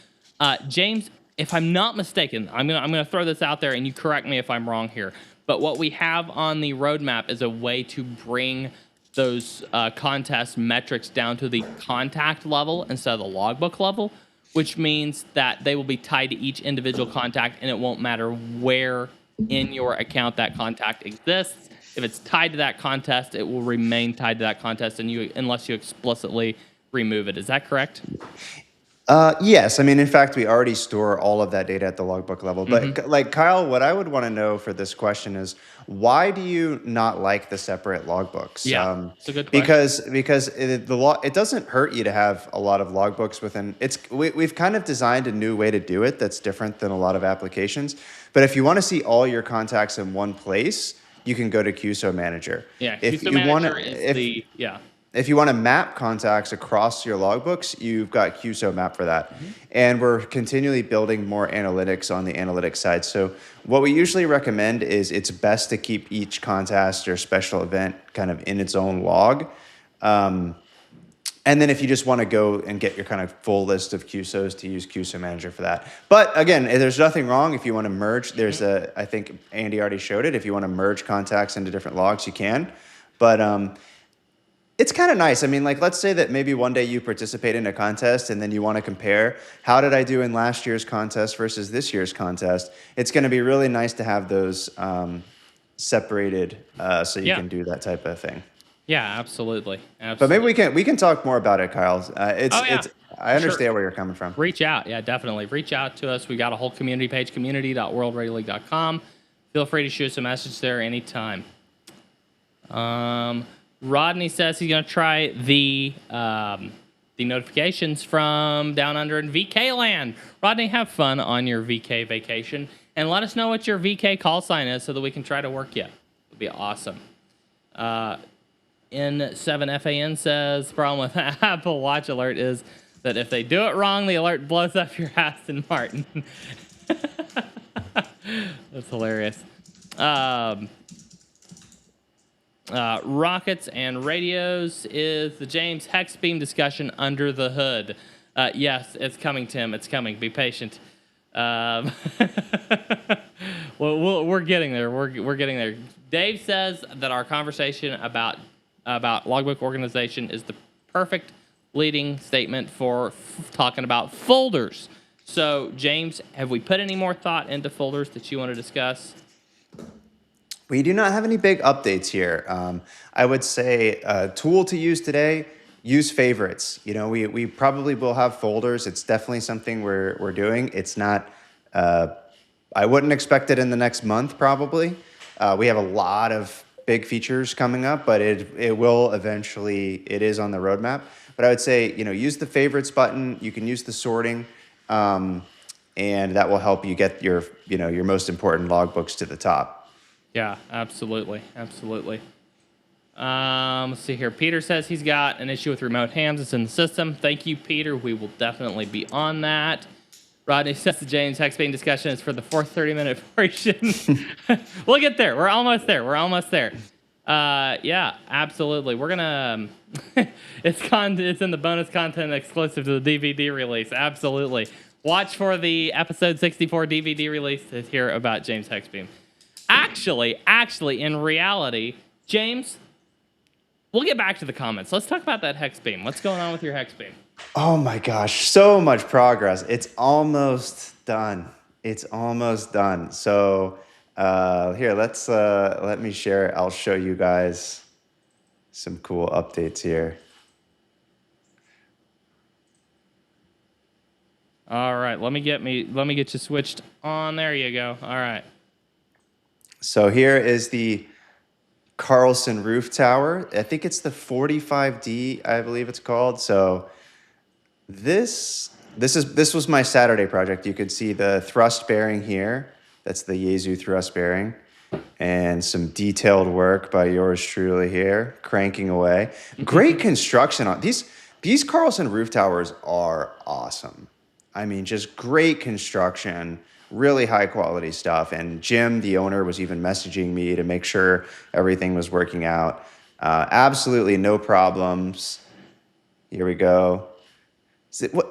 James, if I'm not mistaken, I'm gonna throw this out there, and you correct me if I'm wrong here. But what we have on the roadmap is a way to bring those contest metrics down to the contact level instead of the logbook level, which means that they will be tied to each individual contact, and it won't matter where in your account that contact exists. If it's tied to that contest, it will remain tied to that contest, and unless you explicitly remove it. Is that correct? Yes. I mean, in fact, we already store all of that data at the logbook level. But like Kyle, what I would want to know for this question is, why do you not like the separate logbooks? Yeah, it's a good question. Because it doesn't hurt you to have a lot of logbooks within. We've kind of designed a new way to do it that's different than a lot of applications. But if you want to see all your contacts in one place, you can go to QSO Manager. Yeah, QSO Manager is If you want to map contacts across your logbooks, you've got QSO Map for that. And we're continually building more analytics on the analytics side. So what we usually recommend is it's best to keep each contest or special event kind of in its own log. And then if you just want to go and get your kind of full list of QSOs, to use QSO Manager for that. But again, there's nothing wrong if you want to merge. I think Andy already showed it. If you want to merge contacts into different logs, you can. But it's kind of nice. I mean, like, let's say that maybe one day you participate in a contest and then you want to compare, how did I do in last year's contest versus this year's contest? It's going to be really nice to have those separated so you can do that type of thing. Yeah, absolutely. But maybe we can talk more about it, Kyle. I understand where you're coming from. Reach out. Yeah, definitely. Reach out to us. We got a whole community page, community.worldradialeague.com. Feel free to shoot us a message there anytime. Rodney says he's going to try the notifications from down under in VK land. Rodney, have fun on your VK vacation, and let us know what your VK call sign is so that we can try to work you. It'll be awesome. N7FAN says the problem with Apple Watch Alert is that if they do it wrong, the alert blows up your Aston Martin. That's hilarious. Rockets and radios is the James Hex Beam discussion under the hood. Yes, it's coming, Tim. It's coming. Be patient. We're getting there. We're getting there. Dave says that our conversation about logbook organization is the perfect leading statement for talking about folders. So, James, have we put any more thought into folders that you want to discuss? We do not have any big updates here. I would say a tool to use today, use favorites. You know, we probably will have folders. It's definitely something we're doing. It's not, I wouldn't expect it in the next month probably. We have a lot of big features coming up, but it will eventually, it is on the roadmap. But I would say, use the favorites button. You can use the sorting, and that will help you get your most important logbooks to the top. Yeah, absolutely. Absolutely. Let's see here. Peter says he's got an issue with remote hams. It's in the system. Thank you, Peter. We will definitely be on that. Rodney says the James Hex Beam discussion is for the fourth 30-minute portion. We'll get there. We're almost there. Yeah, absolutely. We're going to... It's in the bonus content exclusive to the DVD release. Absolutely. Watch for the episode 64 DVD release to hear about James Hex Beam. Actually, in reality, James, we'll get back to the comments. Let's talk about that Hex Beam. What's going on with your Hex Beam? Oh my gosh, so much progress. It's almost done. So here, let me share. I'll show you guys some cool updates here. All right, let me get you switched on. There you go. All right. So here is the Carlson roof tower. I think it's the 45D, I believe it's called. So this was my Saturday project. You could see the thrust bearing here. That's the Yaesu thrust bearing. And some detailed work by yours truly here, cranking away. Great construction on these. these Carlson roof towers are awesome. I mean, just great construction, really high quality stuff. And Jim, the owner, was even messaging me to make sure everything was working out. Absolutely no problems. Here we go.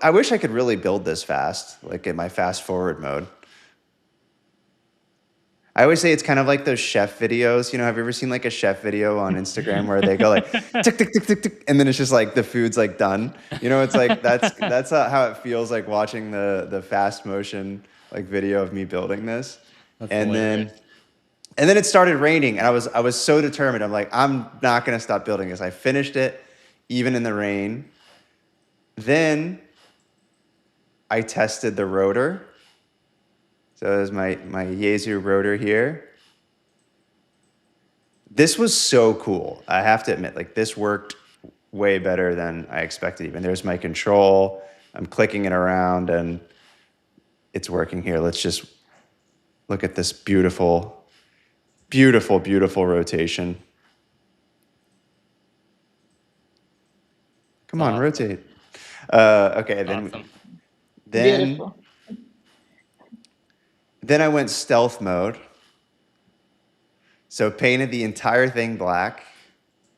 I wish I could really build this fast, like in my fast forward mode. I always say it's kind of like those chef videos. You know, have you ever seen like a chef video on Instagram where they go like tick tick tick tick tick, and then it's just like the food's like done. You know, it's like that's how it feels like watching the fast motion like video of me building this. That's and hilarious. then it started raining, and I was so determined. I'm like, I'm not gonna stop building this. I finished it even in the rain. Then I tested the rotor. So there's my Yaesu rotor here. This was so cool. I have to admit, like this worked way better than I expected even. There's my control. I'm clicking it around and it's working here. Let's just look at this beautiful, beautiful, beautiful rotation. Come on, rotate. Okay, Awesome. Beautiful. Then I went stealth mode. So painted the entire thing black.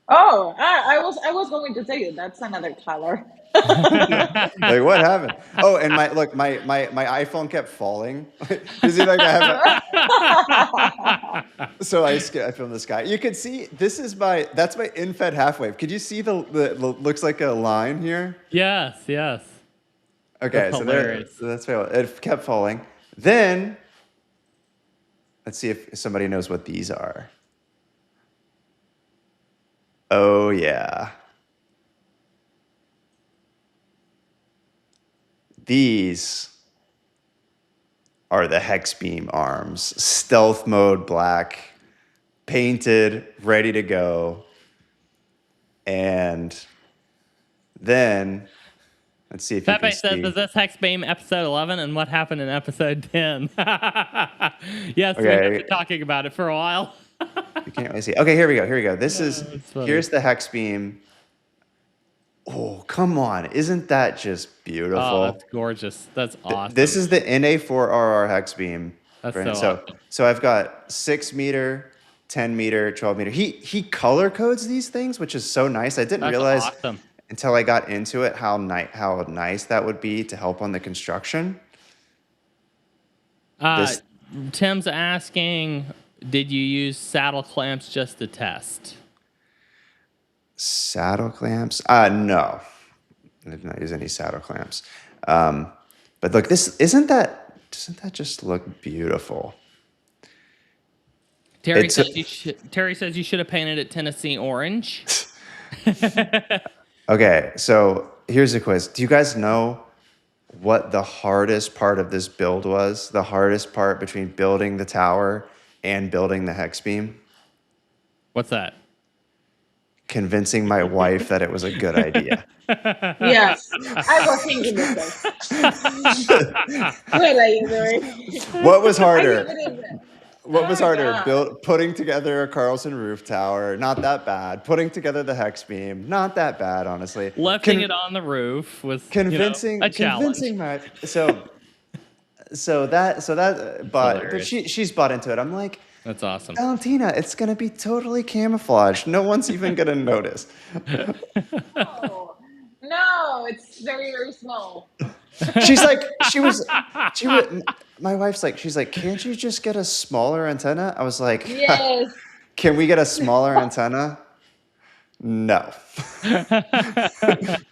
Oh, I was going to tell you that's another color. Like what happened? Oh, and my iPhone kept falling. You see, like I have so I filmed this guy. You could see that's my in-fed half wave. Could you see the looks like a line here? Yes. Okay, That's hilarious. so that's why it kept falling. Then let's see if somebody knows what these are. Oh, yeah. These are the hex beam arms. Stealth mode black, painted, ready to go. And then let's see if you Pepe can says, see. is this Hex Beam episode 11 and what happened in episode 10? Yes, we Okay. have been talking about it for a while. You can't really see. Okay, here we go. Here's funny. the hex beam. Oh, come on. Isn't that just beautiful? Oh, that's gorgeous. That's awesome. This is the NA4RR hex beam. That's right? so awesome. So I've got 6 meter, 10 meter, 12 meter. He color codes these things, which is so nice. I didn't That's realize awesome. until I got into it how nice that would be to help on the construction. Tim's asking, did you use saddle clamps just to test? Saddle clamps? No. I did not use any saddle clamps. But look, doesn't that just look beautiful? Terry says you should have painted it Tennessee orange. Okay, so here's a quiz. Do you guys know what the hardest part of this build was? The hardest part between building the tower and building the hex beam? What's that? Convincing my wife that it was a good idea. Yes, I was thinking the same. What are you doing? What was I harder? didn't even- What was Oh, harder? God. Putting together a Carlson roof tower, not that bad. Putting together the hex beam, not that bad, honestly. Lifting it on the roof was Convincing a challenge. my but she's bought into it. I'm like, That's awesome. Valentina, it's gonna be totally camouflaged. No one's even gonna notice. Oh, no, it's very, very small. My wife's like, she's like, can't you just get a smaller antenna? I was like, Yes. can we get a smaller antenna? No.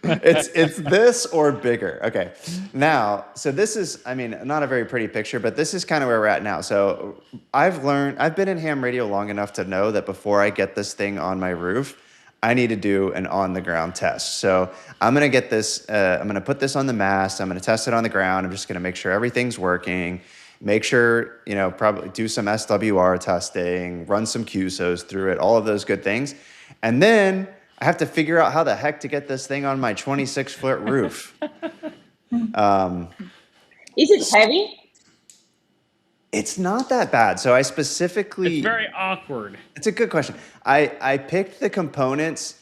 It's this or bigger. Okay. Now, so this is, I mean, not a very pretty picture, but this is kind of where we're at now. So I've been in ham radio long enough to know that before I get this thing on my roof, I need to do an on-the-ground test. So I'm going to get this, I'm going to put this on the mast. I'm going to test it on the ground. I'm just going to make sure everything's working. Make sure, probably do some SWR testing, run some QSOs through it, all of those good things. And then I have to figure out how the heck to get this thing on my 26-foot roof. Is it heavy? It's not that bad. So I specifically... It's very awkward. It's a good question. I picked the components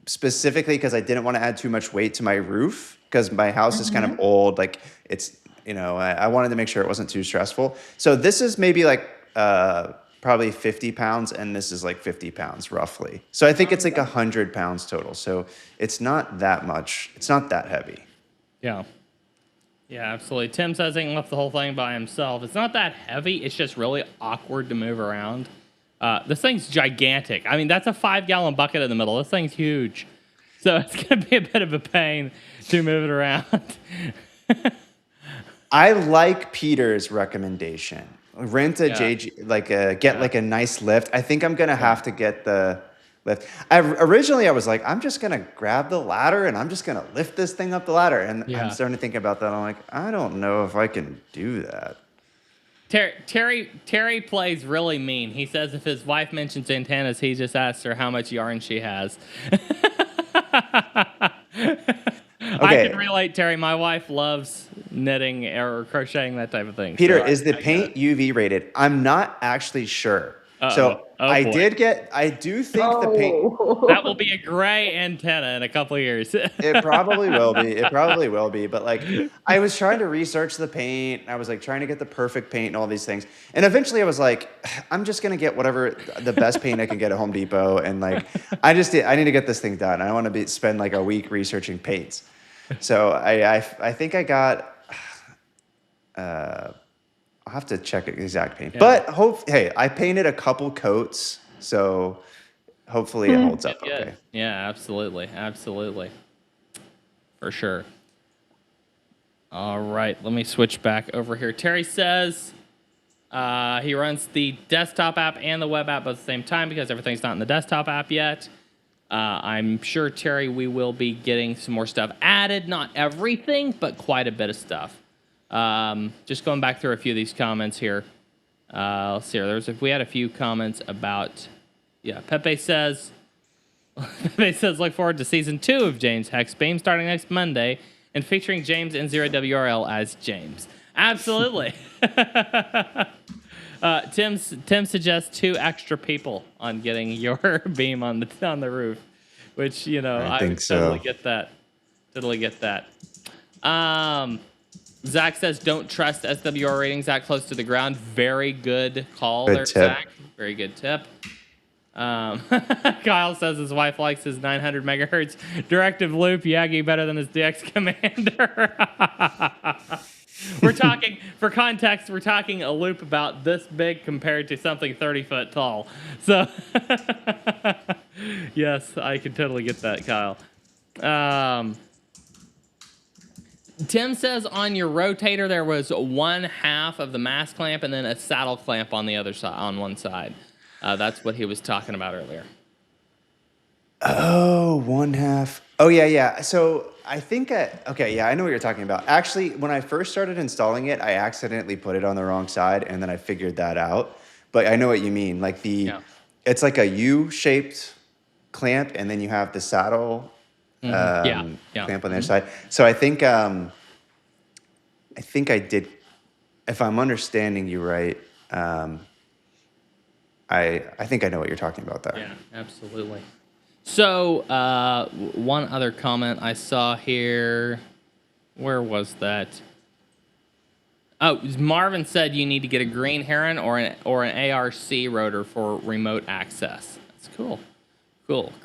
specifically because I didn't want to add too much weight to my roof because my house is kind of old. Like it's, I wanted to make sure it wasn't too stressful. So this is maybe like probably 50 pounds, and this is like 50 pounds roughly. So I think it's like 100 pounds total. So it's not that much. It's not that heavy. Yeah. Yeah, absolutely. Tim says he can lift the whole thing by himself. It's not that heavy. It's just really awkward to move around. This thing's gigantic. I mean, that's a 5-gallon bucket in the middle. This thing's huge. So it's going to be a bit of a pain to move it around. I like Peter's recommendation. Rent a JG, get like a nice lift. I think I'm going to have to get the lift. Originally, I was like, I'm just going to grab the ladder and I'm just going to lift this thing up the ladder. And I'm starting to think about that. I'm like, I don't know if I can do that. Terry plays really mean. He says if his wife mentions antennas, he just asks her how much yarn she has. I can relate, Terry. My wife loves knitting or crocheting, that type of thing. Peter, so is the paint UV rated? I'm not actually sure. So I do think the paint. That will be a gray antenna in a couple of years. It probably will be. But like, I was trying to research the paint. I was like trying to get the perfect paint and all these things. And eventually I was like, I'm just going to get whatever the best paint I can get at Home Depot. And like, I need to get this thing done. I don't want to spend like a week researching paints. So I think I got, I'll have to check the exact paint. Yeah. But I painted a couple coats, so hopefully it holds up okay. Yeah, absolutely. For sure. All right, let me switch back over here. Terry says he runs the desktop app and the web app at the same time because everything's not in the desktop app yet. I'm sure, Terry, we will be getting some more stuff added. Not everything, but quite a bit of stuff. Just going back through a few of these comments here. Let's see here. We had a few comments about, Pepe says, look forward to season 2 of James Hexbeam starting next Monday and featuring James and Zero WRL as James. Absolutely. Tim suggests 2 extra people on getting your beam on the roof, which, I think totally get that. Totally get that. Zach says, don't trust SWR ratings that close to the ground. Very good call there, Zach. Very good tip. Kyle says his wife likes his 900 megahertz directive loop Yagi better than his DX commander. For context, we're talking a loop about this big compared to something 30 foot tall. So, yes, I can totally get that, Kyle. Tim says on your rotator there was 1/2 of the mass clamp and then a saddle clamp on the other side, on one side. That's what he was talking about earlier. Oh, 1/2. Oh, yeah. So I think, I know what you're talking about. Actually, when I first started installing it, I accidentally put it on the wrong side, and then I figured that out. But I know what you mean. Like it's like a U-shaped clamp, and then you have the saddle clamp on the other side. So I think I did, if I'm understanding you right, I think I know what you're talking about there. Yeah, absolutely. So one other comment I saw here, where was that? Oh, Marvin said you need to get a green heron or an ARC rotor for remote access. That's cool.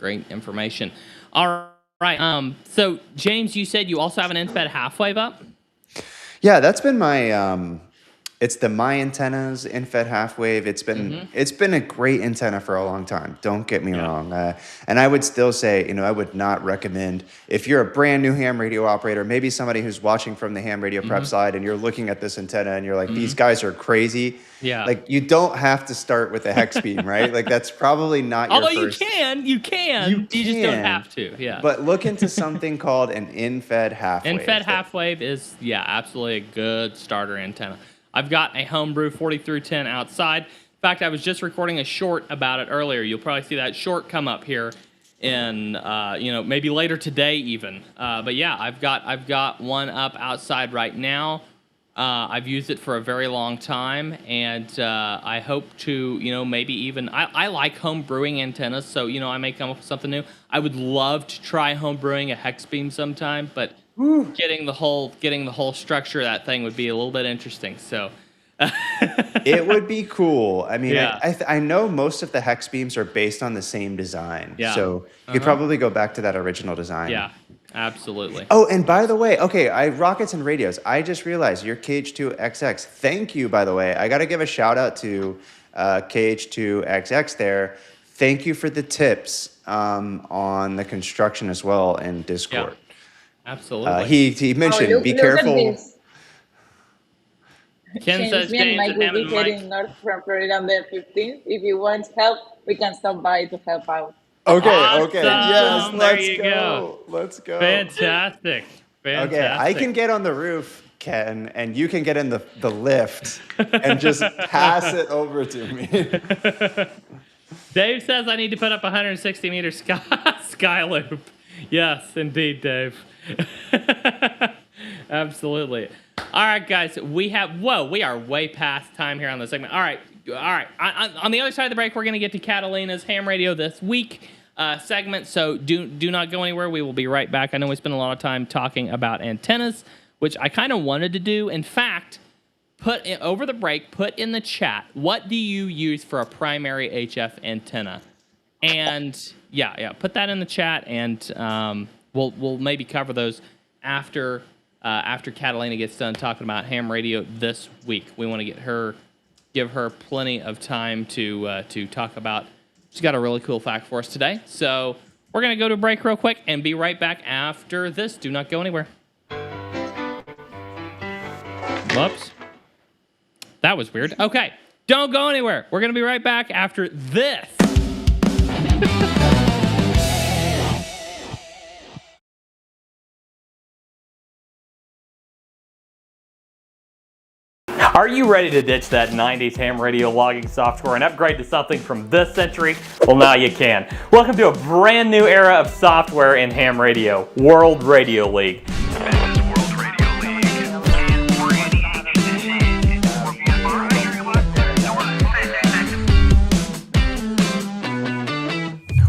Great information. All right. So James, you said you also have an infed half wave up? Yeah, that's been my it's the My Antennas infed half wave. It's been a great antenna for a long time. Don't get me wrong. And I would still say, I would not recommend, if you're a brand new ham radio operator, maybe somebody who's watching from the ham radio prep side, and you're looking at this antenna and you're like, these guys are crazy. Yeah. Like, you don't have to start with a hex beam, right? Like, that's probably not your first. Although you can. You just don't have to. Yeah. But look into something called an infed half wave. Infed half wave is, absolutely a good starter antenna. I've got a homebrew 40 through 10 outside. In fact, I was just recording a short about it earlier. You'll probably see that short come up here in, maybe later today even. But yeah, I've got one up outside right now. I've used it for a very long time, and I hope to, maybe even I like home brewing antennas, so I may come up with something new. I would love to try home brewing a hex beam sometime, but getting the whole structure of that thing would be a little bit interesting. So it would be cool. I mean, Yeah. I know most of the hex beams are based on the same design, Yeah. so you could probably go back to that original design. Yeah, absolutely. Oh, and by the way, okay, rockets and radios. I just realized you're KH2XX. Thank you, by the way. I got to give a shout out to KH2XX there. Thank you for the tips on the construction as well in Discord. Yeah, absolutely. He mentioned, look, be look at careful. this. Ken says Me and James Mike and will him be and Mike. heading north from Florida on the 15th. If you want help, we can stop by to help out. Okay, Awesome. okay, yes, There let's you go. go. Let's go. Fantastic. Okay, I can get on the roof, Ken, and you can get in the lift and just pass it over to me. Dave says I need to put up 160 meter sky loop. Yes, indeed, Dave. Absolutely. All right, guys, we are way past time here on the segment. All right. On the other side of the break, we're going to get to Catalina's Ham Radio This Week segment, so do not go anywhere. We will be right back. I know we spent a lot of time talking about antennas, which I kind of wanted to do. In fact, over the break, put in the chat, what do you use for a primary HF antenna? And put that in the chat, and we'll maybe cover those after Catalina gets done talking about ham radio this week. We want to give her plenty of time to talk about. She's got a really cool fact for us today. So we're gonna go to a break real quick and be right back after this. Do not go anywhere. Whoops. That was weird. Okay, don't go anywhere. We're gonna be right back after this. Are you ready to ditch that 90s ham radio logging software and upgrade to something from this century? Well, now you can. Welcome to a brand new era of software in ham radio, World Radio League.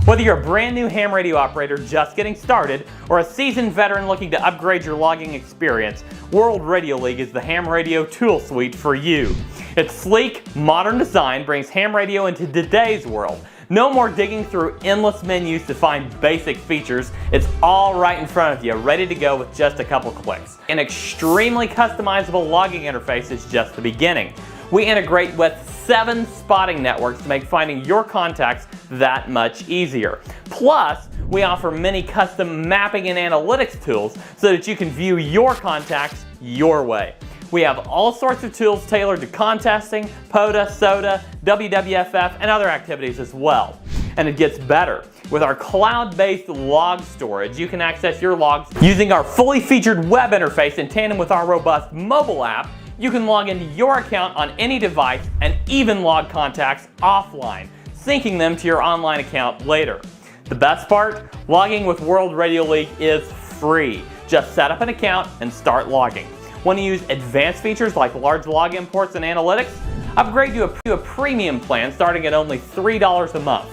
Whether you're a brand new ham radio operator just getting started or a seasoned veteran looking to upgrade your logging experience, World Radio League is the ham radio tool suite for you. Its sleek, modern design brings ham radio into today's world. No more digging through endless menus to find basic features. It's all right in front of you, ready to go with just a couple clicks. An extremely customizable logging interface is just the beginning. We integrate with 7 spotting networks to make finding your contacts that much easier. Plus, we offer many custom mapping and analytics tools so that you can view your contacts your way. We have all sorts of tools tailored to contesting, POTA, SOTA, WWFF, and other activities as well. And it gets better. With our cloud-based log storage, you can access your logs using our fully featured web interface in tandem with our robust mobile app. You can log into your account on any device and even log contacts offline, syncing them to your online account later. The best part? Logging with World Radio League is free. Just set up an account and start logging. Want to use advanced features like large log imports and analytics? Upgrade to a premium plan starting at only $3 a month.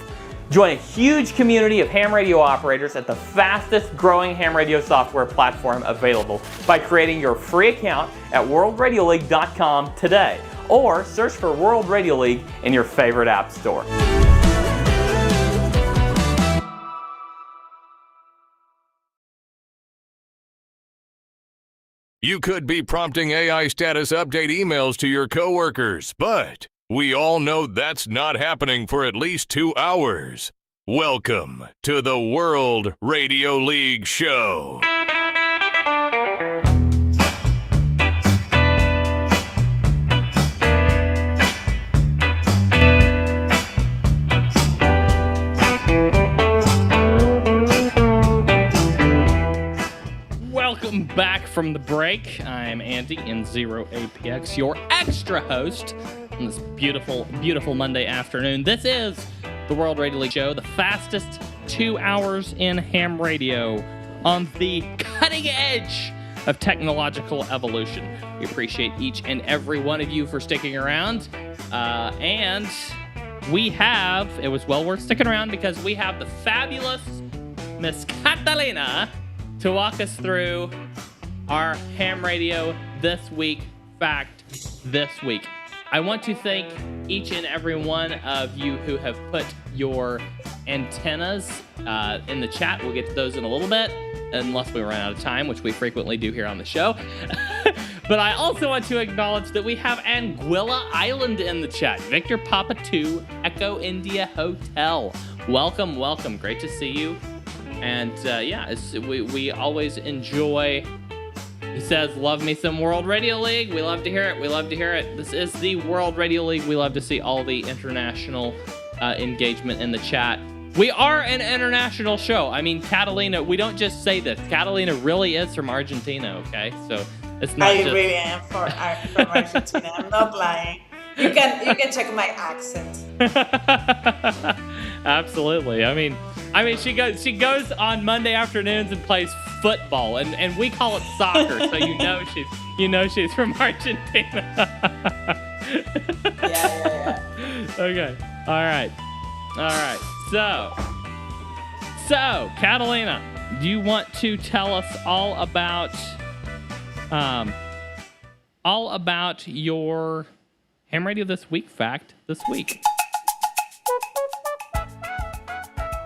Join a huge community of ham radio operators at the fastest growing ham radio software platform available by creating your free account at worldradioleague.com today, or search for World Radio League in your favorite app store. You could be prompting AI status update emails to your coworkers, but we all know that's not happening for at least 2 hours. Welcome to the World Radio League Show. Welcome back from the break. I'm Andy in 0APX, your extra host on this beautiful, beautiful Monday afternoon. This is the World Radio League Show, the fastest 2 hours in ham radio on the cutting edge of technological evolution. We appreciate each and every one of you for sticking around. And we have, it was well worth sticking around because we have the fabulous Miss Catalina to walk us through our ham radio this week fact this week. I want to thank each and every one of you who have put your antennas in the chat. We'll get to those in a little bit, unless we run out of time, which we frequently do here on the show. But I also want to acknowledge that we have Anguilla Island in the chat. Victor Papa 2 Echo India Hotel. Welcome, welcome. Great to see you. And we always enjoy. He says, love me some World Radio League. We love to hear it. We love to hear it. This is the World Radio League. We love to see all the international engagement in the chat. We are an international show. I mean, Catalina, we don't just say this. Catalina really is from Argentina, okay? So it's not just... really am from Argentina. I'm not lying. You can check my accent. Absolutely. I mean, she goes on Monday afternoons and plays football, and we call it soccer, so you know she's from Argentina. Yeah. Okay. All right. So Catalina, do you want to tell us all about your ham radio this week fact this week?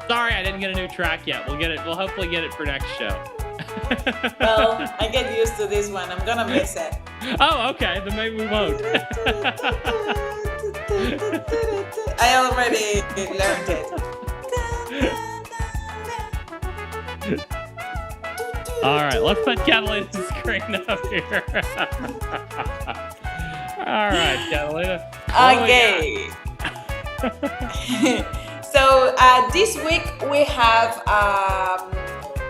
Sorry, I didn't get a new track yet. We'll hopefully get it for next show. Well, I get used to this one. I'm gonna miss it. Oh, okay. Then maybe we won't. I already learned it. All right, let's put Catalina's screen up here. All right, Catalina. Okay. So this week we have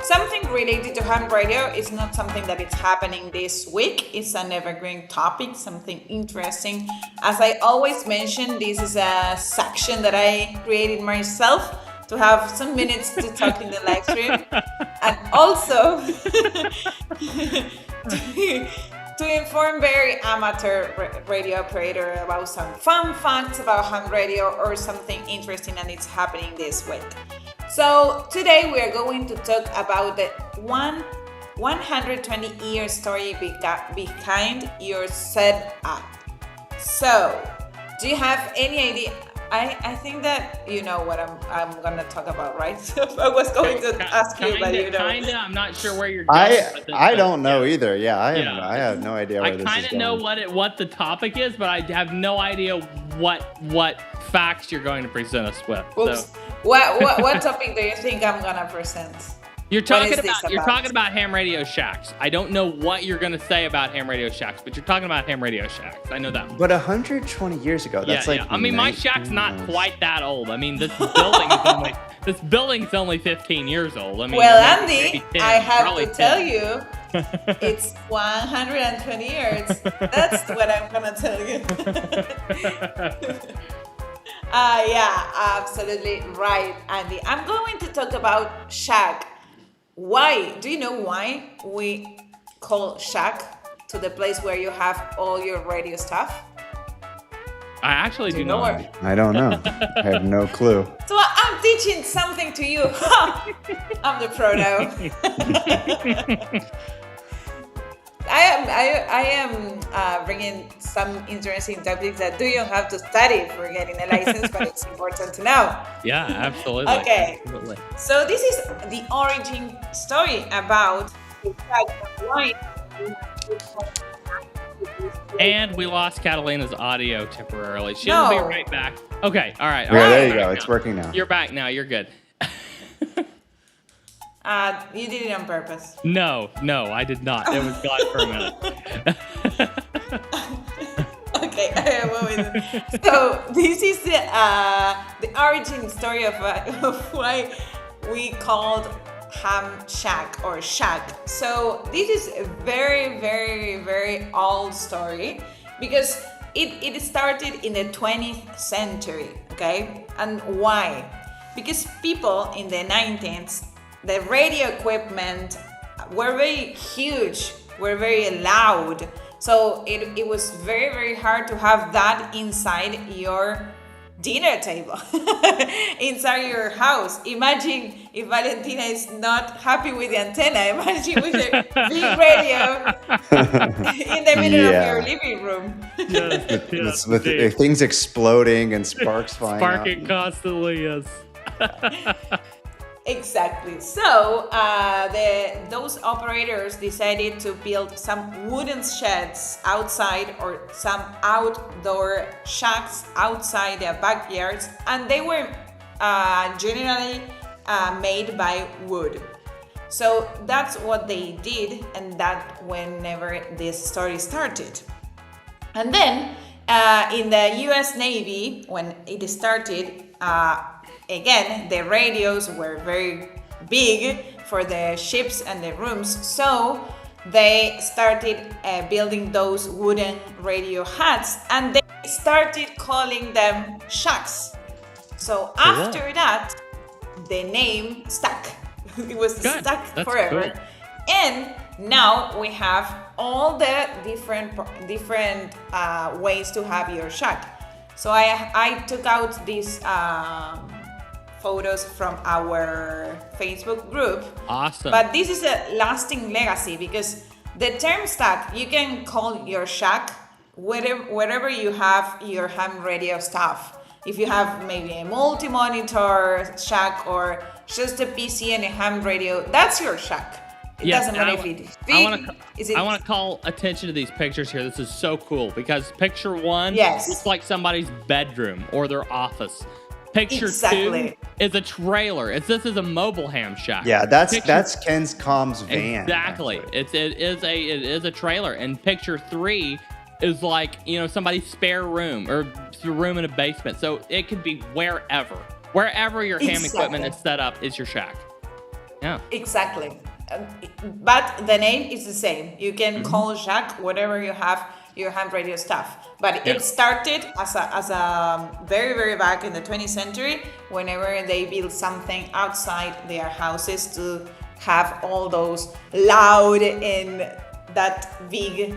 something related to ham radio. It's not something that is happening this week. It's an evergreen topic, something interesting. As I always mention, this is a section that I created myself to have some minutes to talk in the live stream. And also to inform very amateur radio operator about some fun facts about ham radio or something interesting that is happening this week. So today we are going to talk about the 120-year story behind your setup. So, do you have any idea? I think that you know what I'm gonna talk about, right? I was going to ask you, but you know. Kinda. I'm not sure where you're going. I don't know either. Yeah, I have no idea where this is going. I kind of know what the topic is, but I have no idea what facts you're going to present us with. Oops. So. What topic do you think I'm gonna present? You're talking about ham radio shacks. I don't know what you're going to say about ham radio shacks, but you're talking about ham radio shacks. I know that one. But 120 years ago, that's I mean, my shack's not quite that old. I mean, this building's only 15 years old. I mean, well, Andy, 10, I have to tell you, it's 120 years. That's what I'm gonna tell you. Yeah, absolutely right, Andy. I'm going to talk about shack. Why? Do you know why we call shack to the place where you have all your radio stuff? I actually do not. I don't know. I have no clue. So I'm teaching something to you. I'm the pro now. I am bringing some interesting topics that you don't have to study for getting a license, but it's important to know. Yeah, absolutely. Okay. Absolutely. So this is the origin story about why. And we lost Catalina's audio temporarily. She'll be right back. Okay. All right. There you go. It's working now. You're back now. You're good. You did it on purpose. No, I did not. It was gone for a minute. Okay, so this is the origin story of why we called ham shack or shack. So this is a very, very, very old story because it started in the 20th century, okay? And why? Because people in the 19th, the radio equipment were very huge were very loud. So it was very, very hard to have that inside your dinner table, inside your house. Imagine if Valentina is not happy with the antenna. Imagine with a big radio in the middle of your living room. Yes, with things exploding and sparks flying out. Sparking constantly, yes. Exactly. So those operators decided to build some wooden sheds outside, or some outdoor shacks outside their backyards, and they were generally made by wood. So that's what they did, and that whenever this story started. And then in the US Navy, when it started, again, the radios were very big for the ships and the rooms, so they started building those wooden radio huts, and they started calling them shacks. So after that, the name stuck. It was stuck forever. Cool. And now we have all the different ways to have your shack. So I took out these photos from our Facebook group. Awesome. But this is a lasting legacy, because the term stack, you can call your shack wherever you have your ham radio stuff. If you have maybe a multi-monitor shack or just a PC and a ham radio, that's your shack. It doesn't matter if it's big. I want to call attention to these pictures here. This is so cool, because picture one looks like somebody's bedroom or their office. Picture two is a trailer. This is a mobile ham shack. Yeah, that's Ken's Com's van. Exactly. It is a trailer. And picture three is like, somebody's spare room, or a room in a basement. So it could be wherever your ham equipment is set up is your shack. Yeah. Exactly. But the name is the same. You can call shack whatever you have your ham radio stuff. But it started as a very, very back in the 20th century, whenever they built something outside their houses to have all those loud and that big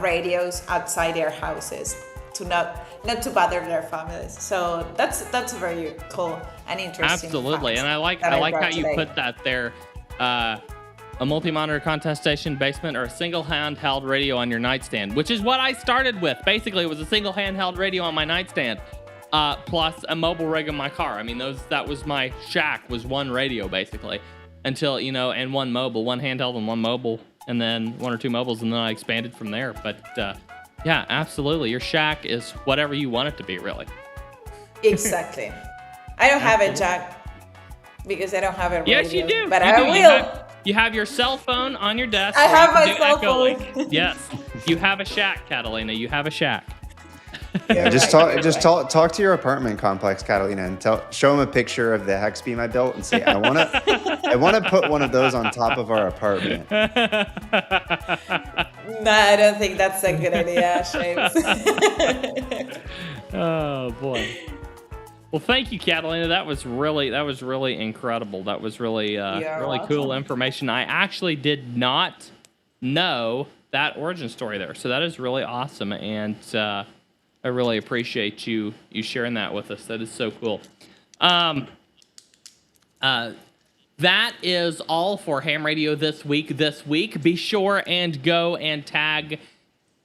radios outside their houses, to not to bother their families. So that's very cool and interesting. Absolutely, and I like how you put that there. A multi-monitor contest station basement, or a single handheld radio on your nightstand, which is what I started with. Basically, it was a single handheld radio on my nightstand, plus a mobile rig in my car. I mean, that was my shack, was one radio basically, until, and one handheld and one mobile, and then one or two mobiles, and then I expanded from there. But yeah, absolutely, your shack is whatever you want it to be, really. Exactly. I don't have a jack because I don't have a radio. Yes, you do. But I will. You have your cell phone on your desk. I have my cell phone. Yes, you have a shack, Catalina. You have a shack. Yeah, just talk to your apartment complex, Catalina, and show them a picture of the hex beam I built, and say, I want to put one of those on top of our apartment. No, I don't think that's a good idea, James. Oh boy. Well, thank you, Catalina. That was really incredible. That was really cool information. I actually did not know that origin story there, so that is really awesome, and I really appreciate you sharing that with us. That is so cool. That is all for Ham Radio this week. Be sure and go and tag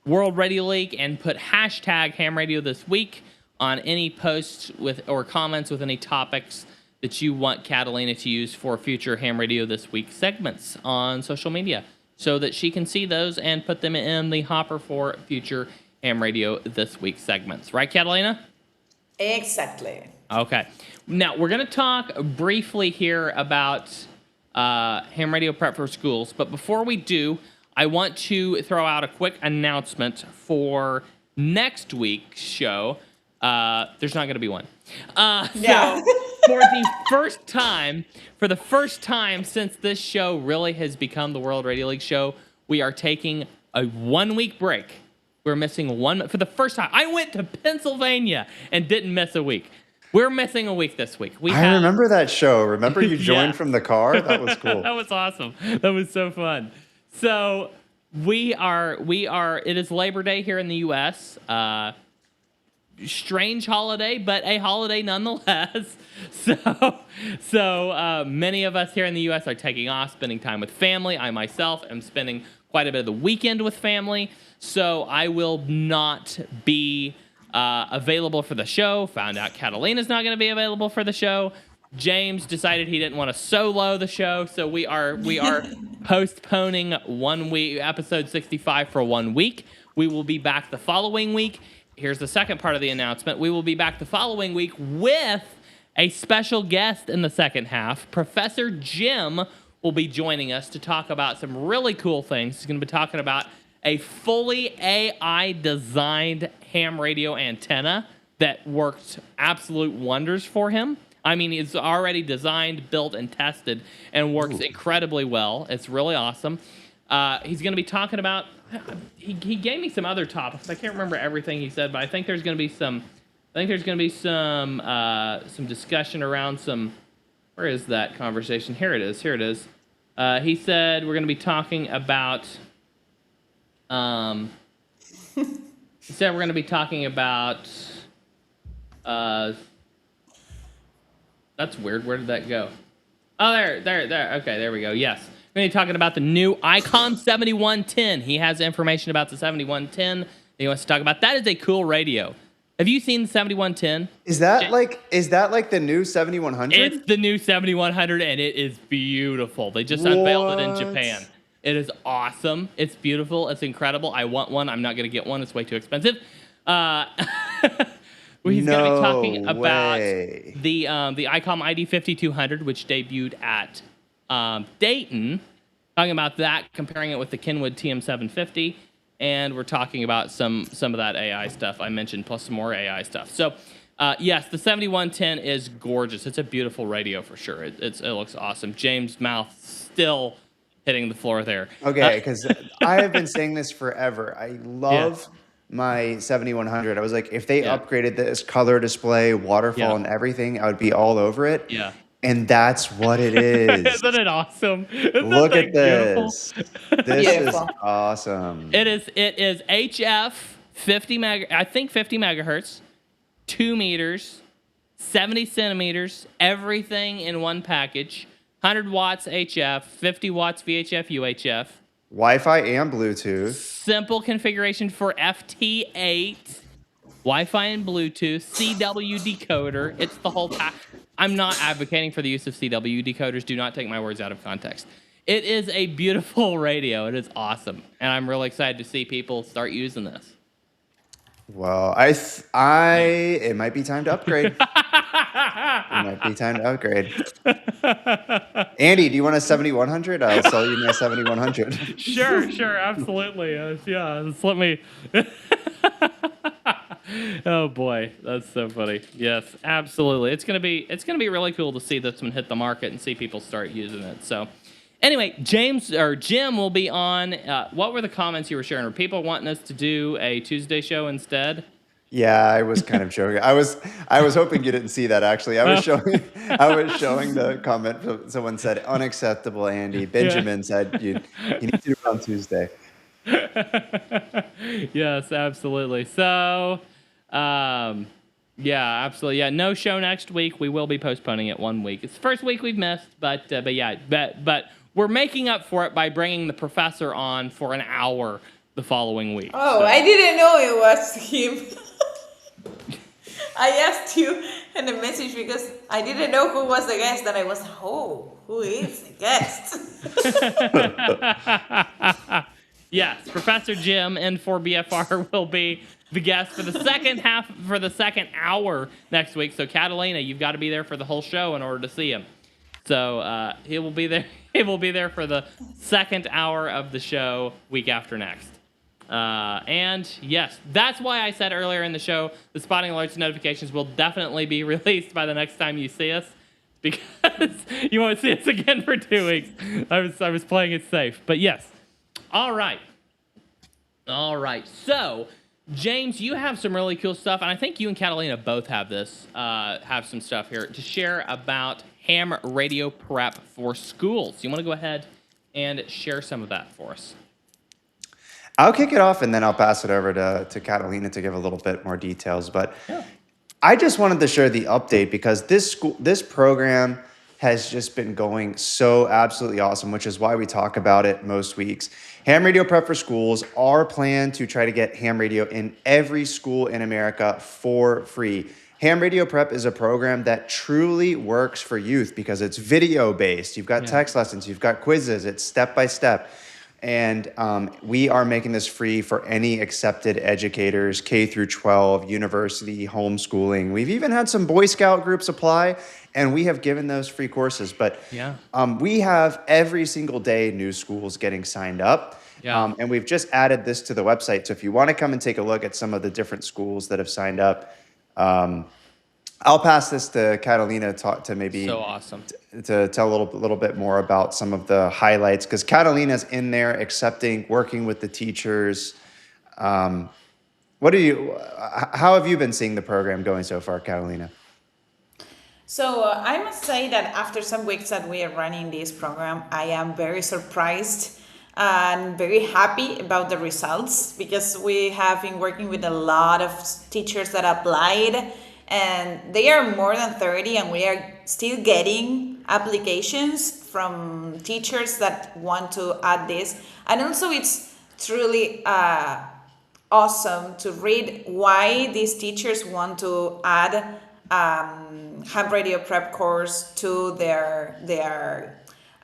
World Radio League and put hashtag Ham Radio this week on any posts or comments with any topics that you want Catalina to use for future Ham Radio This Week segments on social media, so that she can see those and put them in the hopper for future Ham Radio This Week segments. Right, Catalina? Exactly. Okay. Now, we're going to talk briefly here about Ham Radio Prep for Schools, but before we do, I want to throw out a quick announcement for next week's show. There's not going to be one. So for the first time since this show really has become the World Radio League show, we are taking a 1 week break. We're missing one for the first time. I went to Pennsylvania and didn't miss a week. We're missing a week this week. I remember that show. Remember you joined from the car? That was cool. That was awesome. That was so fun. So we are. It is Labor Day here in the U.S. Strange holiday, but a holiday nonetheless. So many of us here in the U.S. are taking off, spending time with family. I myself am spending quite a bit of the weekend with family, so I will not be available for the show. Found out Catalina's not going to be available for the show. James decided he didn't want to solo the show, so we are postponing 1 week, episode 65 for 1 week. We will be back the following week. Here's the second part of the announcement. We will be back the following week with a special guest in the second half. Professor Jim will be joining us to talk about some really cool things. He's going to be talking about a fully AI-designed ham radio antenna that worked absolute wonders for him. I mean, it's already designed, built, and tested and works incredibly well. It's really awesome. He's going to be talking about... He gave me some other topics. I can't remember everything he said, but I think there's going to be some discussion around some. Where is that conversation? Here it is. He said we're going to be talking about. He said we're going to be talking about. That's weird. Where did that go? Oh, there. Okay, there we go. Yes. We're going to be talking about the new ICOM 7110. He has information about the 7110 that he wants to talk about. That is a cool radio. Have you seen the 7110? Is that like the new 7100? It's the new 7100, and it is beautiful. They just unveiled it in Japan. It is awesome. It's beautiful. It's incredible. I want one. I'm not going to get one. It's way too expensive. He's going to be talking about the ICOM ID 5200, which debuted at Dayton, talking about that, comparing it with the Kenwood TM750, and we're talking about some of that AI stuff I mentioned, plus some more AI stuff. So, yes, the 7110 is gorgeous. It's a beautiful radio for sure. It looks awesome. James' mouth still hitting the floor there. Okay, because I have been saying this forever. I love my 7100. I was like, if they upgraded this color display, waterfall, and everything, I would be all over it. Yeah. And that's what it is. Isn't it awesome? Look at this. This is awesome. It is HF 50 megahertz, 2 meters, 70 centimeters, everything in one package. 100 watts HF, 50 watts VHF UHF. Wi-Fi and Bluetooth. Simple configuration for FT8. Wi-Fi and Bluetooth. CW decoder. It's the whole pack. I'm not advocating for the use of CW decoders. Do not take my words out of context. It is a beautiful radio. It is awesome. And I'm really excited to see people start using this. Well, it might be time to upgrade. Andy, do you want a 7100? I'll sell you my 7100. Sure, absolutely. Just let me. Oh boy, that's so funny. Yes, absolutely. It's gonna be really cool to see this one hit the market and see people start using it. So, anyway, Jim will be on. What were the comments you were sharing? Were people wanting us to do a Tuesday show instead? Yeah, I was kind of joking. I was hoping you didn't see that. Actually, I was showing the comment. Someone said unacceptable. Andy Benjamin said you need to do it on Tuesday. Yes, absolutely. So, yeah, absolutely. Yeah, no show next week. We will be postponing it 1 week. It's the first week we've missed, but we're making up for it by bringing the professor on for an hour the following week. Oh, so. I didn't know it was him. I asked you in the message because I didn't know who was the guest, and I was, who is the guest? Yes, Professor Jim N4BFR will be the guest for the second hour next week. So Catalina, you've got to be there for the whole show in order to see him. So he will be there. He will be there for the second hour of the show week after next. And yes, that's why I said earlier in the show, the spotting alerts and notifications will definitely be released by the next time you see us, because you won't see us again for 2 weeks. I was playing it safe, but yes. All right. So, James, you have some really cool stuff, and I think you and Catalina both have this. Have some stuff here to share about ham radio prep for schools. You want to go ahead and share some of that for us? I'll kick it off and then I'll pass it over to Catalina to give a little bit more details. But I just wanted to share the update because this program has just been going so absolutely awesome, which is why we talk about it most weeks. Ham Radio Prep for Schools, our plan to try to get ham radio in every school in America for free. Ham Radio Prep is a program that truly works for youth because it's video based. You've got text lessons, you've got quizzes, it's step by step. And we are making this free for any accepted educators, K through 12, university, homeschooling. We've even had some Boy Scout groups apply, and we have given those free courses. But we have every single day new schools getting signed up. And we've just added this to the website. So if you want to come and take a look at some of the different schools that have signed up, I'll pass this to Catalina to maybe to tell a little bit more about some of the highlights, because Catalina's in there accepting, working with the teachers. How have you been seeing the program going so far, Catalina? So I must say that after some weeks that we are running this program, I am very surprised and very happy about the results, because we have been working with a lot of teachers that applied, and they are more than 30, and we are still getting applications from teachers that want to add this. And also it's truly awesome to read why these teachers want to add ham radio prep course to their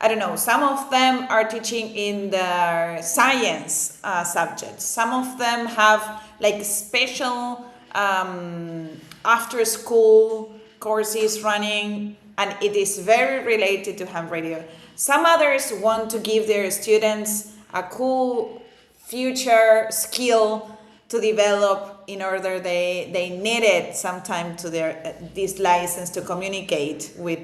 I don't know, some of them are teaching in the science subjects. Some of them have like special after school courses running, and it is very related to ham radio. Some others want to give their students a cool future skill to develop in order they needed some time to this license to communicate with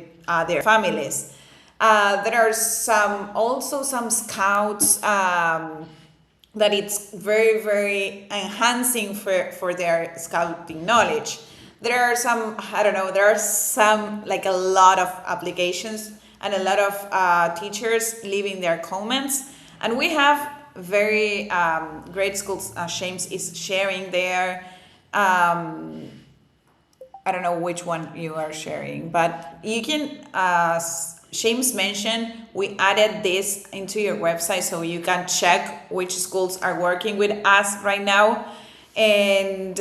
their families. There are some scouts that it's very, very enhancing for their scouting knowledge. There are like a lot of applications and a lot of teachers leaving their comments. And we have very great schools. James is sharing there. I don't know which one you are sharing, but you can, James mentioned, we added this into your website so you can check which schools are working with us right now. And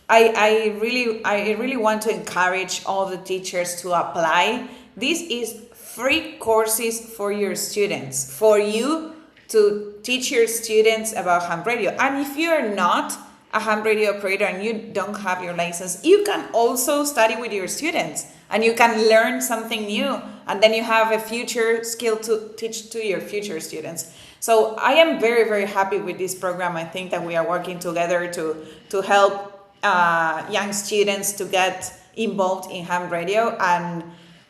I really want to encourage all the teachers to apply. This is free courses for your students, for you to teach your students about ham radio. And if you are not a ham radio operator and you don't have your license, you can also study with your students and you can learn something new, and then you have a future skill to teach to your future students. So I am very, very happy with this program. I think that we are working together to help young students to get involved in ham radio, and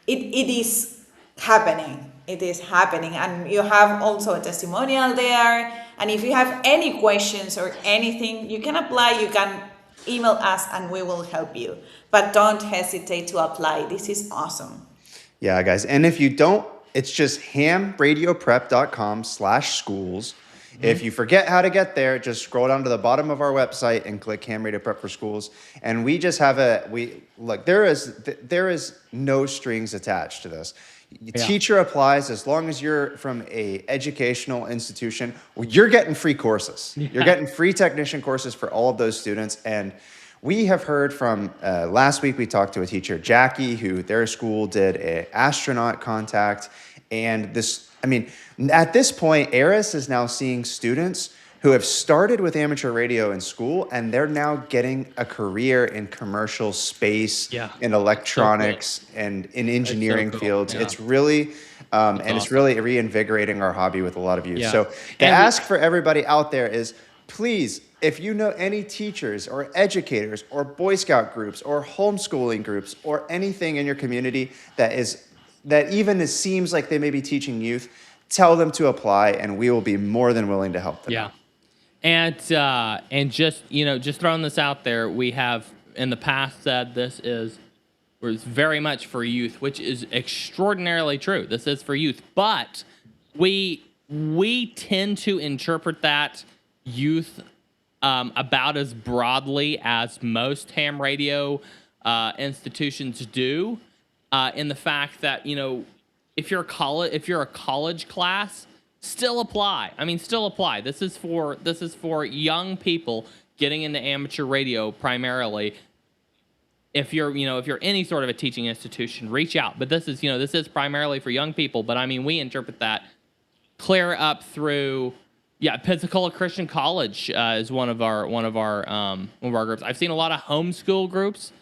it is happening. It is happening, and you have also a testimonial there. And if you have any questions or anything, you can apply, you can email us and we will help you. But don't hesitate to apply. This is awesome. Yeah, guys. And if you don't, it's just hamradioprep.com/schools. If you forget how to get there, just scroll down to the bottom of our website and click Ham Radio Prep for Schools. And we just have there is no strings attached to this. Teacher applies as long as you're from a educational institution. You're getting free courses. You're getting free technician courses for all of those students. And we have heard from last week we talked to a teacher, Jackie, who their school did an astronaut contact. And at this point, Eris is now seeing students who have started with amateur radio in school, and they're now getting a career in commercial space, in electronics, and in engineering fields. It's really, it's really reinvigorating our hobby with a lot of youth. So the ask for everybody out there is, please, if you know any teachers or educators or Boy Scout groups or homeschooling groups or anything in your community that even seems like they may be teaching youth, tell them to apply, and we will be more than willing to help them. Yeah. And just throwing this out there, we have in the past said this was very much for youth, which is extraordinarily true. This is for youth, but we tend to interpret that youth about as broadly as most ham radio institutions do, in the fact that, you know, if you're a college class, still apply. I mean, still apply. This is for young people getting into amateur radio primarily. If you're any sort of a teaching institution, reach out. But this is primarily for young people. But I mean, we interpret that clear up through, Pensacola Christian College is one of our groups. I've seen a lot of homeschool groups.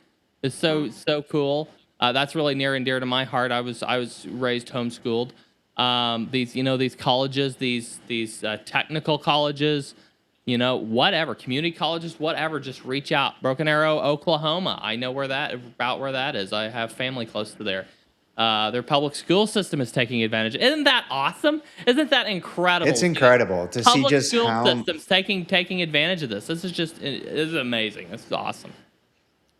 It's so cool. That's really near and dear to my heart. I was raised homeschooled. These colleges, these technical colleges, whatever, community colleges, whatever, just reach out. Broken Arrow, Oklahoma. I know where that is. I have family close to there. Their public school system is taking advantage. Isn't that awesome? Isn't that incredible? It's incredible to see just how public school systems taking advantage of this. This is amazing. This is awesome.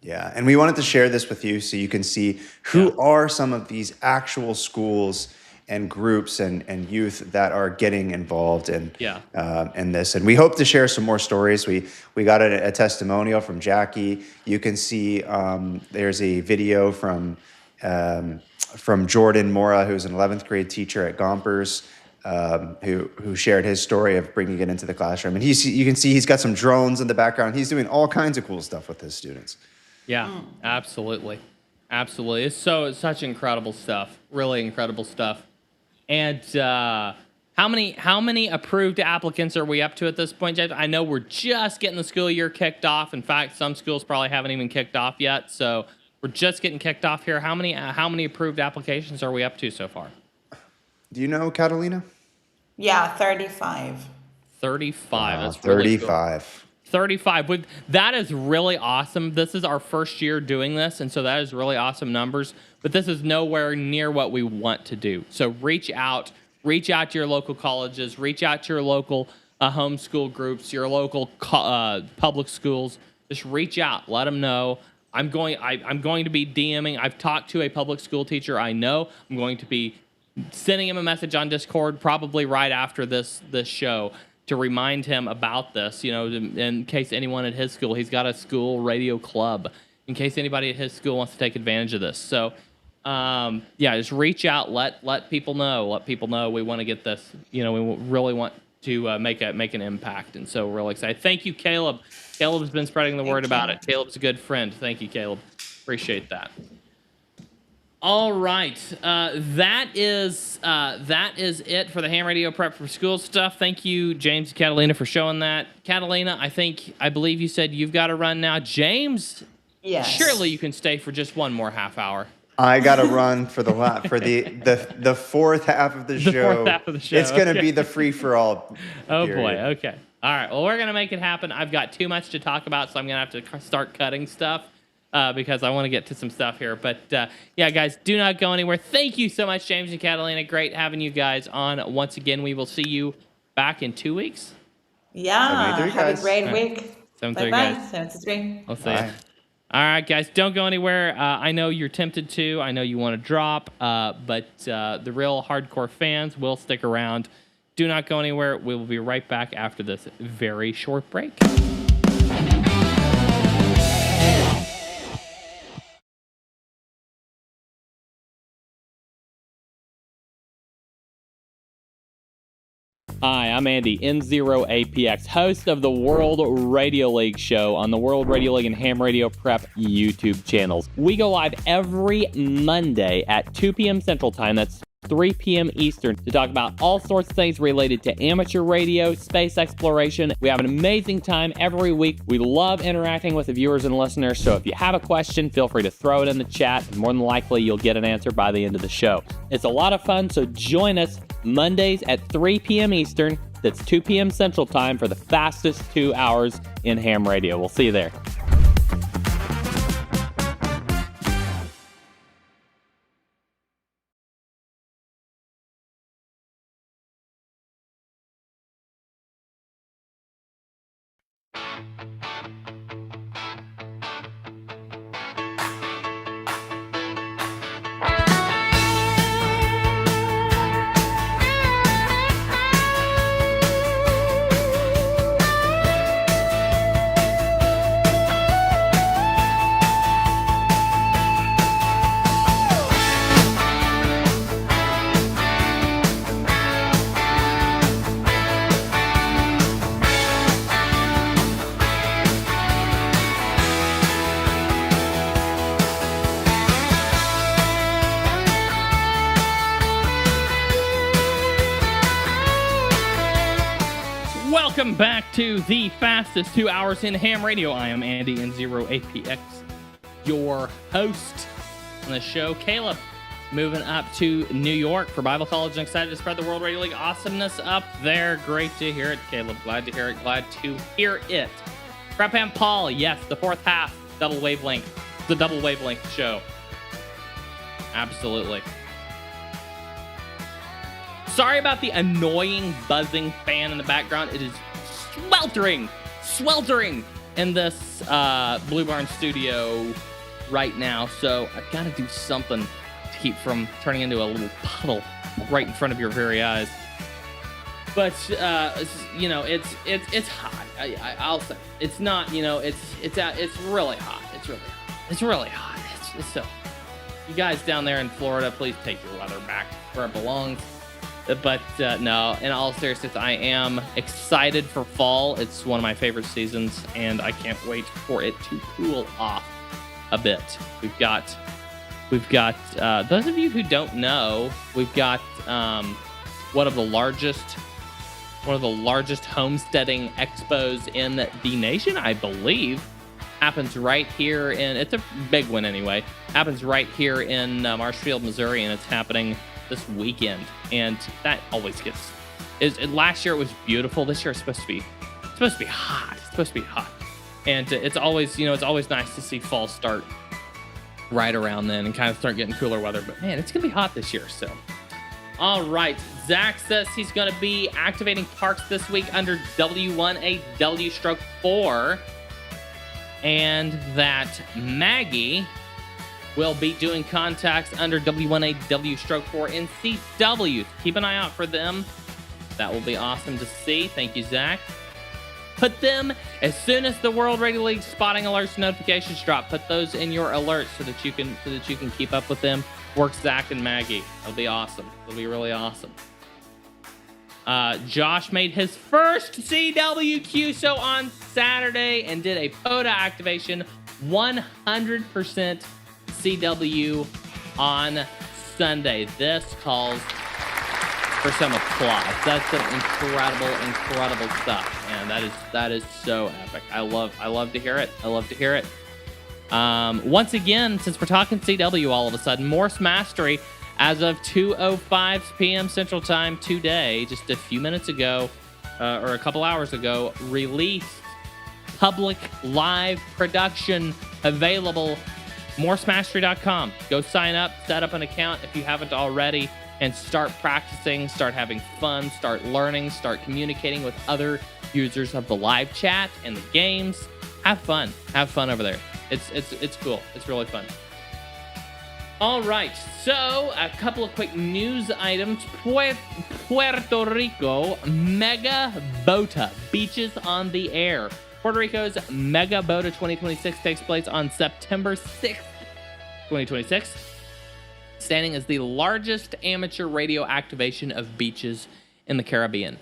Yeah, and we wanted to share this with you so you can see who are some of these actual schools and groups and youth that are getting involved in this. And we hope to share some more stories. We got a testimonial from Jackie. You can see there's a video from Jordan Mora, who's an 11th grade teacher at Gompers, who shared his story of bringing it into the classroom. And you can see he's got some drones in the background. He's doing all kinds of cool stuff with his students. Yeah, absolutely. It's such incredible stuff. Really incredible stuff. And how many approved applicants are we up to at this point, James? I know we're just getting the school year kicked off. In fact, some schools probably haven't even kicked off yet. So we're just getting kicked off here. How many approved applications are we up to so far? Do you know, Catalina? Yeah, 35. 35. That's 35. Cool. 35. That is really awesome. This is our first year doing this, and so that is really awesome numbers. But this is nowhere near what we want to do. So reach out to your local colleges, reach out to your local homeschool groups, your local public schools. Just reach out, let them know. I'm going to be DMing. I've talked to a public school teacher I know. I'm going to be sending him a message on Discord probably right after this show, to remind him about this, in case anyone at his school, he's got a school radio club, in case anybody at his school wants to take advantage of this. So, just reach out, let people know. Let people know we want to get this, we really want to make an impact. And so we're really excited. Thank you, Caleb. Caleb's been spreading the word about it. Caleb's a good friend. Thank you, Caleb. Appreciate that. All right, that is it for the ham radio prep for school stuff. Thank you, James and Catalina, for showing that. Catalina, I believe you said you've got to run now. James, yes. Surely you can stay for just one more half hour. I got to run for the fourth half of the show. The fourth half of the show. It's going to be the free for all. Oh boy. Okay. All right. Well, we're gonna make it happen. I've got too much to talk about, so I'm gonna have to start cutting stuff. Because I want to get to some stuff here. But, guys, do not go anywhere. Thank you so much, James and Catalina. Great having you guys on once again. We will see you back in 2 weeks. Yeah, have a great week. 7:30, guys. 7 to 3. I'll see you. All right, guys, don't go anywhere. I know you're tempted to. I know you want to drop. But the real hardcore fans will stick around. Do not go anywhere. We will be right back after this very short break. Hi, I'm Andy, N0APX, host of the World Radio League show on the World Radio League and Ham Radio Prep YouTube channels. We go live every Monday at 2 p.m. Central Time. That's 3 p.m. Eastern, to talk about all sorts of things related to amateur radio, space exploration. We have an amazing time every week. We love interacting with the viewers and listeners, so if you have a question, feel free to throw it in the chat, and more than likely you'll get an answer by the end of the show. It's a lot of fun, so join us Mondays at 3 p.m. Eastern. That's 2 p.m. Central Time for the fastest 2 hours in ham radio. We'll see you there. Welcome back to the fastest 2 hours in ham radio. I am Andy N0APX, your host on the show. Caleb, moving up to New York for Bible College and excited to spread the World Radio League awesomeness up there. Great to hear it, Caleb. Glad to hear it. Glad to hear it. Prep and Paul, yes, the fourth half, double wavelength, the double wavelength show. Absolutely. Sorry about the annoying buzzing fan in the background. It is sweltering in this Blue Barn studio right now. So I've got to do something to keep from turning into a little puddle right in front of your very eyes. But you know, it's hot. I'll say it's not. You know, it's really hot. It's really hot. It's so. You guys down there in Florida, please take your weather back where it belongs. But no, in all seriousness, I am excited for fall. It's one of my favorite seasons, and I can't wait for it to cool off a bit. We've got those of you who don't know, we've got one of the largest homesteading expos in the nation, I believe. Happens right here it's a big one anyway. Happens right here in Marshfield, Missouri, and it's happening this weekend. And that always gets. Last year it was beautiful. This year it's supposed to be hot. It's supposed to be hot, and it's always nice to see fall start right around then and kind of start getting cooler weather. But man, it's gonna be hot this year. So, all right, Zach says he's gonna be activating parks this week under W1AW/4. And that Maggie will be doing contacts under W1AW/4 in CW. Keep an eye out for them. That will be awesome to see. Thank you, Zach. Put them as soon as the World Radio League spotting alerts notifications drop. Put those in your alerts so that you can keep up with them. Work Zach and Maggie. It'll be awesome. It'll be really awesome. Josh made his first CW QSO on Saturday and did a POTA activation, 100% CW on Sunday. This calls for some applause. That's some incredible stuff, and that is so epic. I love to hear it. Once again, since we're talking CW all of a sudden, Morse Mastery, as of 2:05 p.m. Central Time today, just a few minutes ago, or a couple hours ago, released public live production available. MorseMastery.com. Go sign up, set up an account if you haven't already, and start practicing, start having fun, start learning, start communicating with other users of the live chat and the games. Have fun over there. It's cool. It's really fun. All right, so a couple of quick news items. Puerto Rico Mega Bota, Beaches on the Air. Puerto Rico's Mega Bota 2026 takes place on September 6th, 2026, standing as the largest amateur radio activation of beaches in the Caribbean.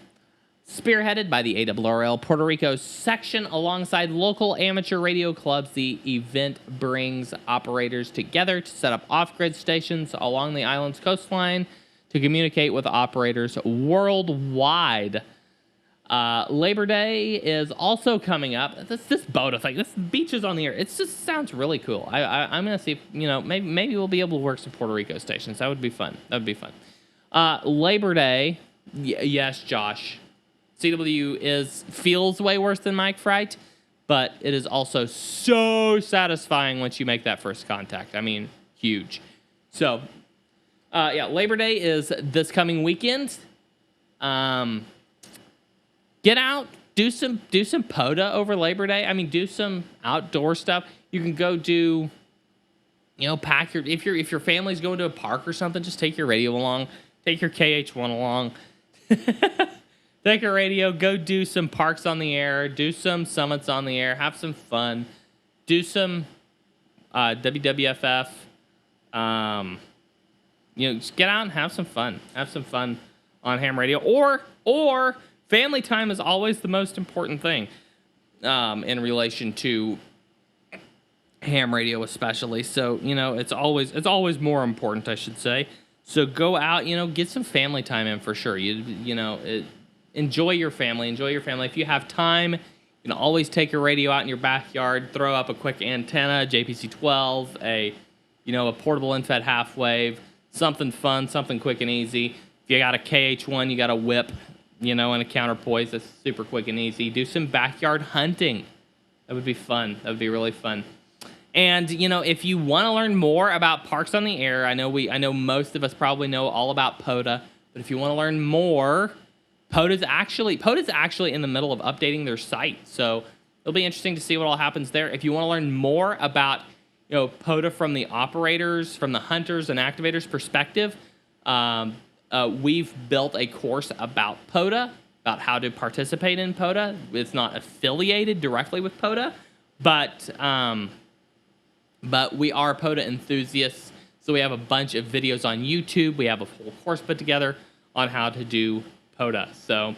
Spearheaded by the AWRL Puerto Rico section alongside local amateur radio clubs, the event brings operators together to set up off-grid stations along the island's coastline to communicate with operators worldwide. Labor Day is also coming up. This Bota thing, this Beaches on the Air, it just sounds really cool. I'm going to see if, maybe we'll be able to work some Puerto Rico stations. That would be fun. Labor Day, yes, Josh. CW feels way worse than Mike Fright, but it is also so satisfying once you make that first contact. I mean, huge. So, Labor Day is this coming weekend. Get out, do some POTA over Labor Day. I mean, do some outdoor stuff. You can go do, pack if your family's going to a park or something, just take your radio along, take your KH1 along. Take a radio, go do some parks on the air, do some summits on the air, have some fun, do some WWFF. Just get out and have some fun. Have some fun on ham radio, or family time is always the most important thing in relation to ham radio, especially. So it's always more important, I should say. So go out, get some family time in for sure. enjoy your family. Enjoy your family. If you have time, you can always take your radio out in your backyard, throw up a quick antenna, JPC-12, a portable end-fed half wave, something fun, something quick and easy. If you got a KH-1, you got a whip, and a counterpoise that's super quick and easy. Do some backyard hunting. That would be fun. That would be really fun. And, if you want to learn more about Parks on the Air, I know most of us probably know all about POTA, but if you want to learn more, POTA's actually in the middle of updating their site. So it'll be interesting to see what all happens there. If you want to learn more about, POTA from the operators, from the hunters and activators perspective, we've built a course about POTA, about how to participate in POTA. It's not affiliated directly with POTA, but we are POTA enthusiasts, so we have a bunch of videos on YouTube. We have a full course put together on how to do POTA. So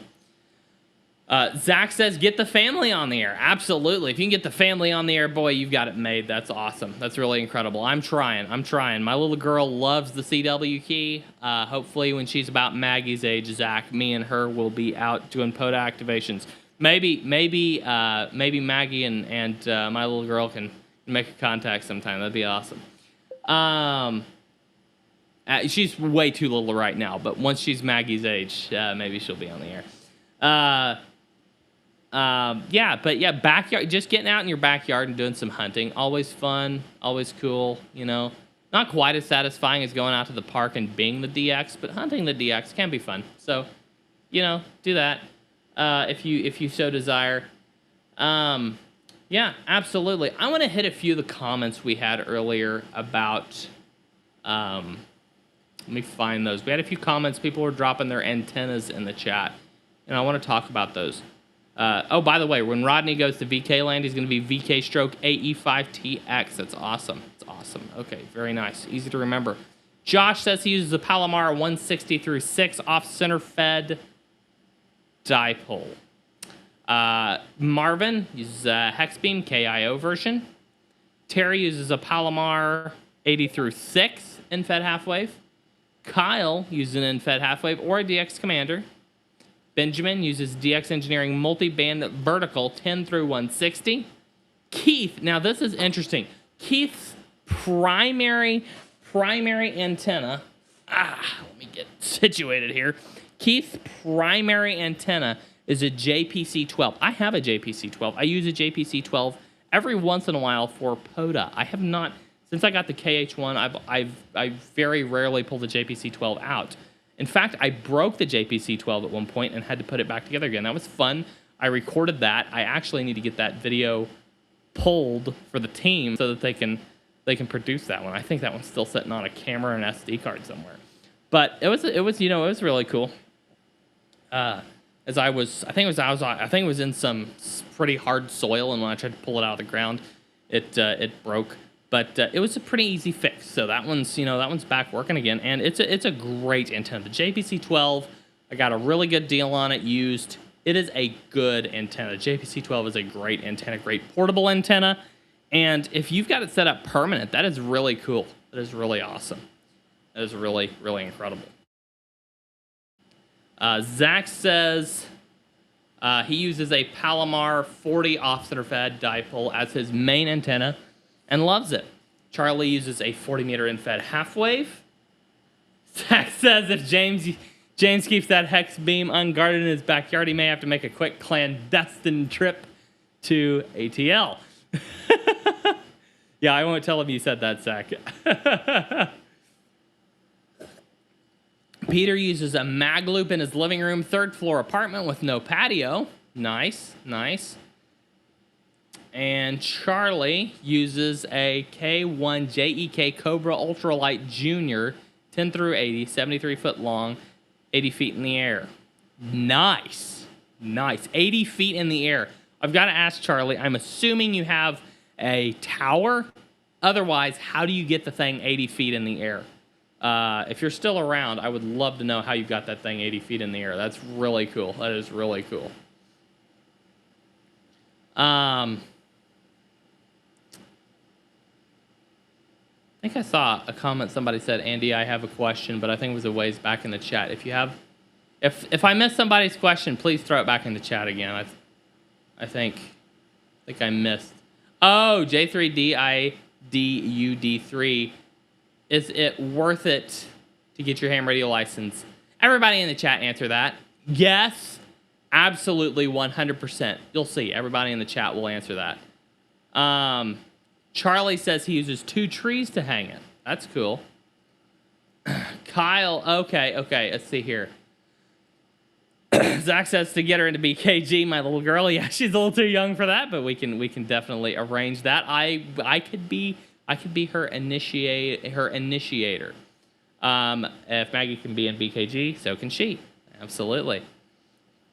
Zach says, get the family on the air. Absolutely. If you can get the family on the air, boy, you've got it made. That's awesome. That's really incredible. I'm trying. My little girl loves the CW key. Hopefully when she's about Maggie's age, Zach, me and her will be out doing POTA activations. Maybe Maggie and my little girl can make a contact sometime. That'd be awesome. She's way too little right now, but once she's Maggie's age, maybe she'll be on the air. Backyard, just getting out in your backyard and doing some hunting. Always fun, always cool, Not quite as satisfying as going out to the park and being the DX, but hunting the DX can be fun. So, do that if you so desire. Yeah, absolutely. I want to hit a few of the comments we had earlier about, let me find those. We had a few comments. People were dropping their antennas in the chat, and I want to talk about those. By the way, when Rodney goes to VK land, he's going to be VK stroke AE5TX. That's awesome. It's awesome. Okay, very nice. Easy to remember. Josh says he uses a Palomar 160 through 6 off-center fed dipole. Marvin uses a Hexbeam KIO version. Terry uses a Palomar 80 through 6 in-fed half-wave. Kyle uses an in-fed half-wave or a DX Commander. Benjamin uses DX Engineering multi-band vertical 10 through 160. Keith, now this is interesting. Keith's primary antenna, let me get situated here. Keith's primary antenna is a JPC-12. I have a JPC-12. I use a JPC-12 every once in a while for POTA. I have not, since I got the KH1, I've very rarely pulled the JPC-12 out. In fact, I broke the JPC-12 at one point and had to put it back together again. That was fun. I recorded that. I actually need to get that video pulled for the team so that they can produce that one. I think that one's still sitting on a camera and SD card somewhere. But it was really cool. I think it was in some pretty hard soil, and when I tried to pull it out of the ground, it broke. But it was a pretty easy fix. So that one's back working again, and it's a great antenna. The JPC-12, I got a really good deal on it used. It is a good antenna. JPC-12 is a great antenna, great portable antenna, and if you've got it set up permanent, that is really cool. That is really awesome. That is really, really incredible. Zach says he uses a Palomar 40 off-center fed dipole as his main antenna and loves it. Charlie uses a 40-meter in-fed half-wave. Zach says if James keeps that hex beam unguarded in his backyard, he may have to make a quick clandestine trip to ATL. Yeah, I won't tell him you said that, Zach. Peter uses a mag loop in his living room, third floor apartment with no patio. Nice, nice. And Charlie uses a K1 JEK Cobra Ultralight Junior, 10 through 80, 73 foot long, 80 feet in the air. Nice, nice. 80 feet in the air. I've got to ask Charlie, I'm assuming you have a tower. Otherwise, how do you get the thing 80 feet in the air? If you're still around, I would love to know how you got that thing 80 feet in the air. That's really cool. That is really cool. I think I saw a comment somebody said, Andy, I have a question, but I think it was a ways back in the chat. If you have If I missed somebody's question, please throw it back in the chat again. I think I missed. Oh, J3DIDUD3. Is it worth it to get your ham radio license? Everybody in the chat answer that. Yes, absolutely, 100%. You'll see. Everybody in the chat will answer that. Charlie says he uses 2 trees to hang it. That's cool. Kyle, okay. Let's see here. Zach says to get her into BKG, my little girl. Yeah, she's a little too young for that, but we can definitely arrange that. I could be her initiator. If Maggie can be in BKG, so can she. Absolutely.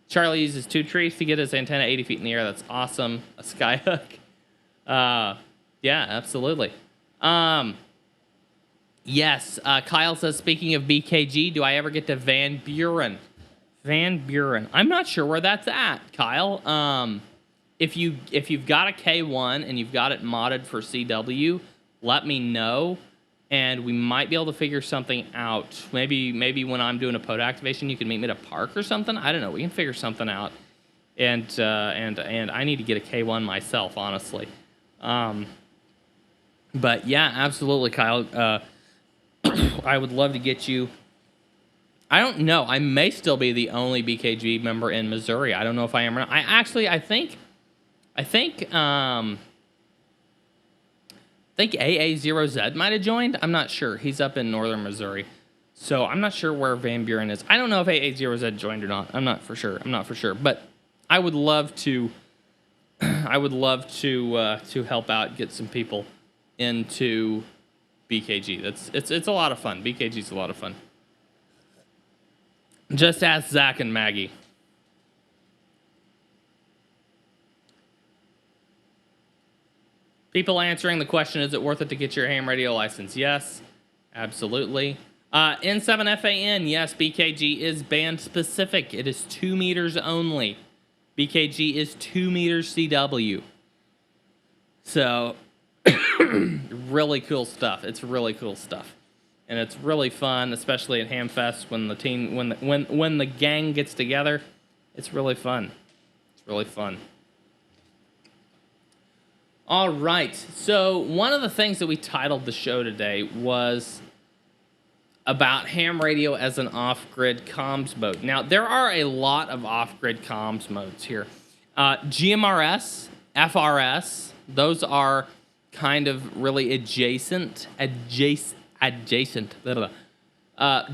Charlie uses 2 trees to get his antenna 80 feet in the air. That's awesome. A skyhook. Yeah, absolutely. Yes, Kyle says, speaking of BKG, do I ever get to Van Buren? Van Buren. I'm not sure where that's at, Kyle. If you've got a K1 and you've got it modded for CW, let me know, and we might be able to figure something out. Maybe when I'm doing a pod activation, you can meet me at a park or something. I don't know. We can figure something out. And I need to get a K1 myself, honestly. But yeah, absolutely, Kyle. I would love to get you. I don't know. I may still be the only BKG member in Missouri. I don't know if I am or not. I think AA0Z might have joined. I'm not sure. He's up in northern Missouri. So I'm not sure where Van Buren is. I don't know if AA0Z joined or not. I'm not for sure. But I would love to to help out, get some people into BKG. It's a lot of fun. BKG's a lot of fun. Just ask Zach and Maggie. People answering the question, is it worth it to get your ham radio license? Yes, absolutely. N7FAN, yes, BKG is band specific. It is 2 meters only. BKG is 2 meters CW. So, really cool stuff. It's really cool stuff. And it's really fun, especially at Hamfest when the gang gets together. It's really fun. It's really fun. All right. So one of the things that we titled the show today was about ham radio as an off-grid comms mode. Now, there are a lot of off-grid comms modes here. GMRS, FRS, those are kind of really adjacent,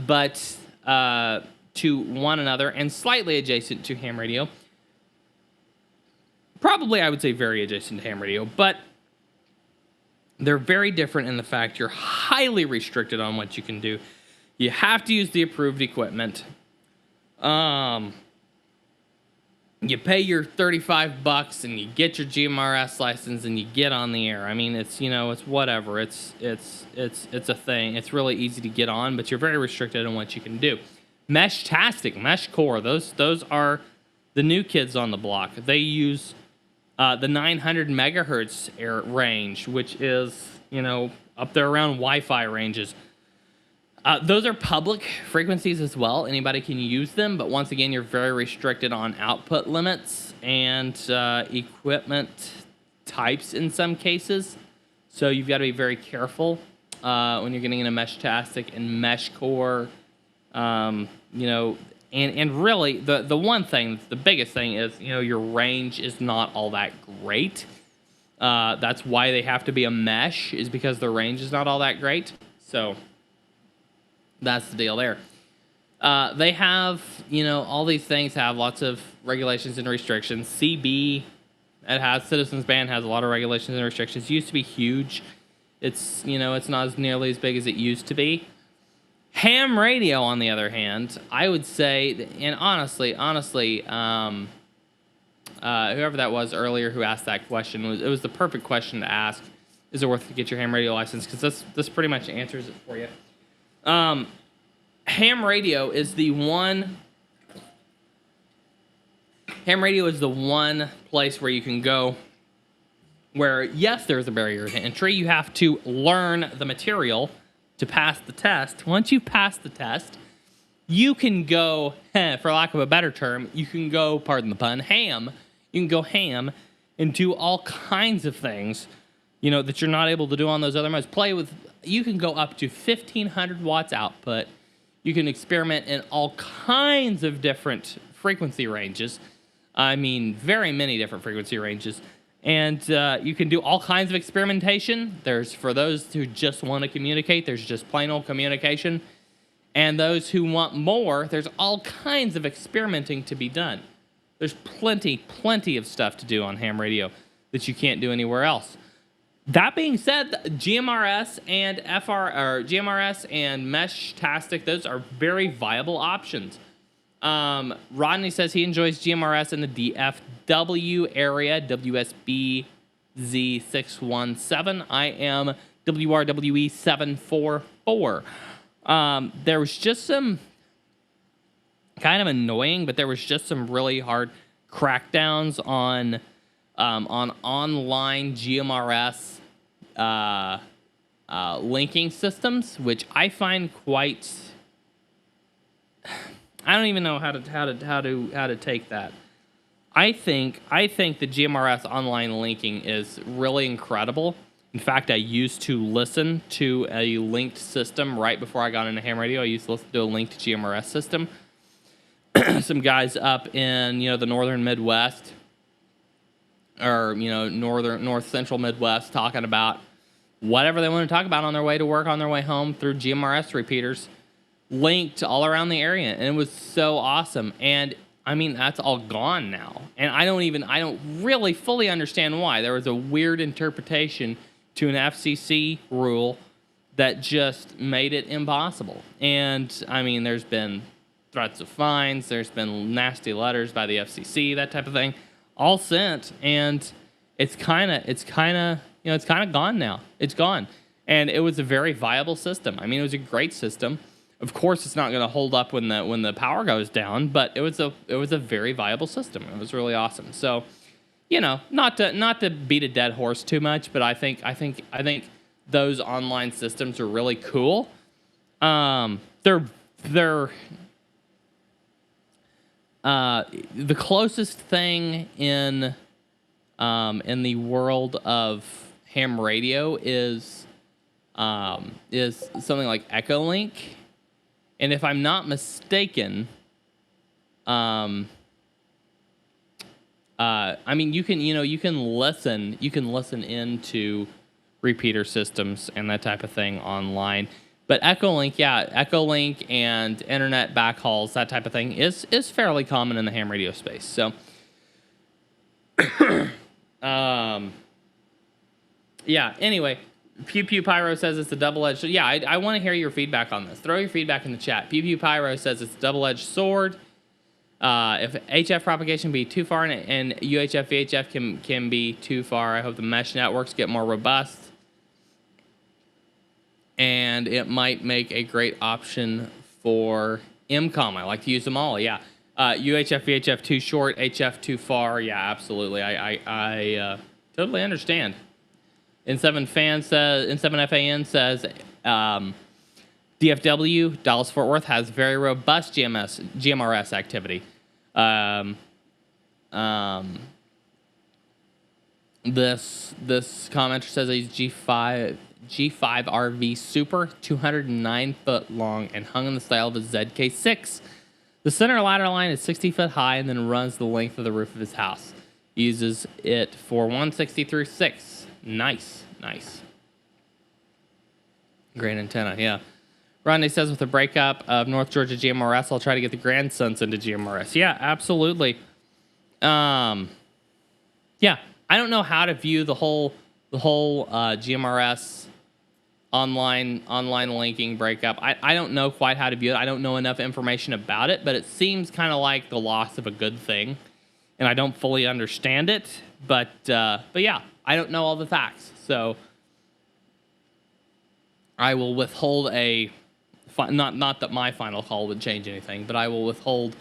but to one another and slightly adjacent to ham radio. Probably, I would say, very adjacent to ham radio, but they're very different in the fact you're highly restricted on what you can do. You have to use the approved equipment. You pay your $35 and you get your GMRS license and you get on the air. I mean, it's whatever. It's a thing. It's really easy to get on, but you're very restricted on what you can do. Mesh-tastic, Mesh Core, those are the new kids on the block. They use the 900 megahertz air range, which is, up there around Wi-Fi ranges. Those are public frequencies as well. Anybody can use them, but once again, you're very restricted on output limits and equipment types in some cases. So you've got to be very careful when you're getting into Mesh-tastic and Mesh Core. And really, the one thing, the biggest thing is, your range is not all that great. That's why they have to be a mesh, is because the range is not all that great. So that's the deal there. They have, all these things have lots of regulations and restrictions. CB, Citizens Band has a lot of regulations and restrictions. It used to be huge. It's, it's not as nearly as big as it used to be. Ham radio, on the other hand, I would say, and honestly, whoever that was earlier who asked that question, it was the perfect question to ask. Is it worth it to get your ham radio license? Because this pretty much answers it for you. Ham radio is the one place where you can go where, yes, there's a barrier to entry. You have to learn the material to pass the test. Once you pass the test, you can go, for lack of a better term, you can go, pardon the pun, ham. You can go ham and do all kinds of things, that you're not able to do on those other modes. You can go up to 1,500 watts output. You can experiment in all kinds of different frequency ranges. I mean, very many different frequency ranges. And you can do all kinds of experimentation. For those who just want to communicate, there's just plain old communication. And those who want more, there's all kinds of experimenting to be done. There's plenty of stuff to do on ham radio that you can't do anywhere else. That being said, GMRS and GMRS and Mesh-tastic, those are very viable options. Rodney says he enjoys GMRS in the DFW area, WSB Z617. I am WRWE 744. There was just some kind of annoying, but there was just some really hard crackdowns on online GMRS linking systems, which I find quite. I don't even know how to take that. I think the GMRS online linking is really incredible. In fact, I used to listen to a linked system right before I got into ham radio. I used to listen to a linked GMRS system. Some guys up in the northern Midwest, or north central Midwest, talking about whatever they want to talk about on their way to work, on their way home, through GMRS repeaters linked all around the area, and it was so awesome. And I mean, that's all gone now, and I don't really fully understand why. There was a weird interpretation to an FCC rule that just made it impossible. And I mean, there's been threats of fines, there's been nasty letters by the FCC, that type of thing, all sent, and it's kind of gone now. It's gone, and it was a very viable system. I mean, it was a great system. Of course, it's not going to hold up when the power goes down, but it was a very viable system. It was really awesome. So, not to beat a dead horse too much, but I think those online systems are really cool. They're the closest thing in the world of ham radio is something like Echolink. And if I'm not mistaken, I mean, you can listen into repeater systems and that type of thing online. But Echolink and internet backhauls, that type of thing is fairly common in the ham radio space. So, yeah. Anyway. Pew Pew Pyro says it's a double-edged. Yeah, I want to hear your feedback on this. Throw your feedback in the chat. Pew Pew Pyro says it's a double-edged sword. If HF propagation be too far and UHF VHF can be too far, I hope the mesh networks get more robust. And it might make a great option for MCOM. I like to use them all. Yeah. UHF VHF too short, HF too far. Yeah, absolutely. I totally understand. N7FAN says DFW, Dallas-Fort Worth, has very robust GMRS activity. This commenter says he's G5RV Super, 209 foot long, and hung in the style of a ZK6. The center ladder line is 60 foot high and then runs the length of the roof of his house. He uses it for 160 through 6. Nice. Great antenna, yeah. Rodney says with the breakup of North Georgia GMRS, I'll try to get the grandsons into GMRS. Yeah, absolutely. Yeah, I don't know how to view the whole GMRS online linking breakup. I don't know quite how to view it. I don't know enough information about it, but it seems kind of like the loss of a good thing, and I don't fully understand it. But yeah, I don't know all the facts, so I will withhold not that my final call would change anything, but I will withhold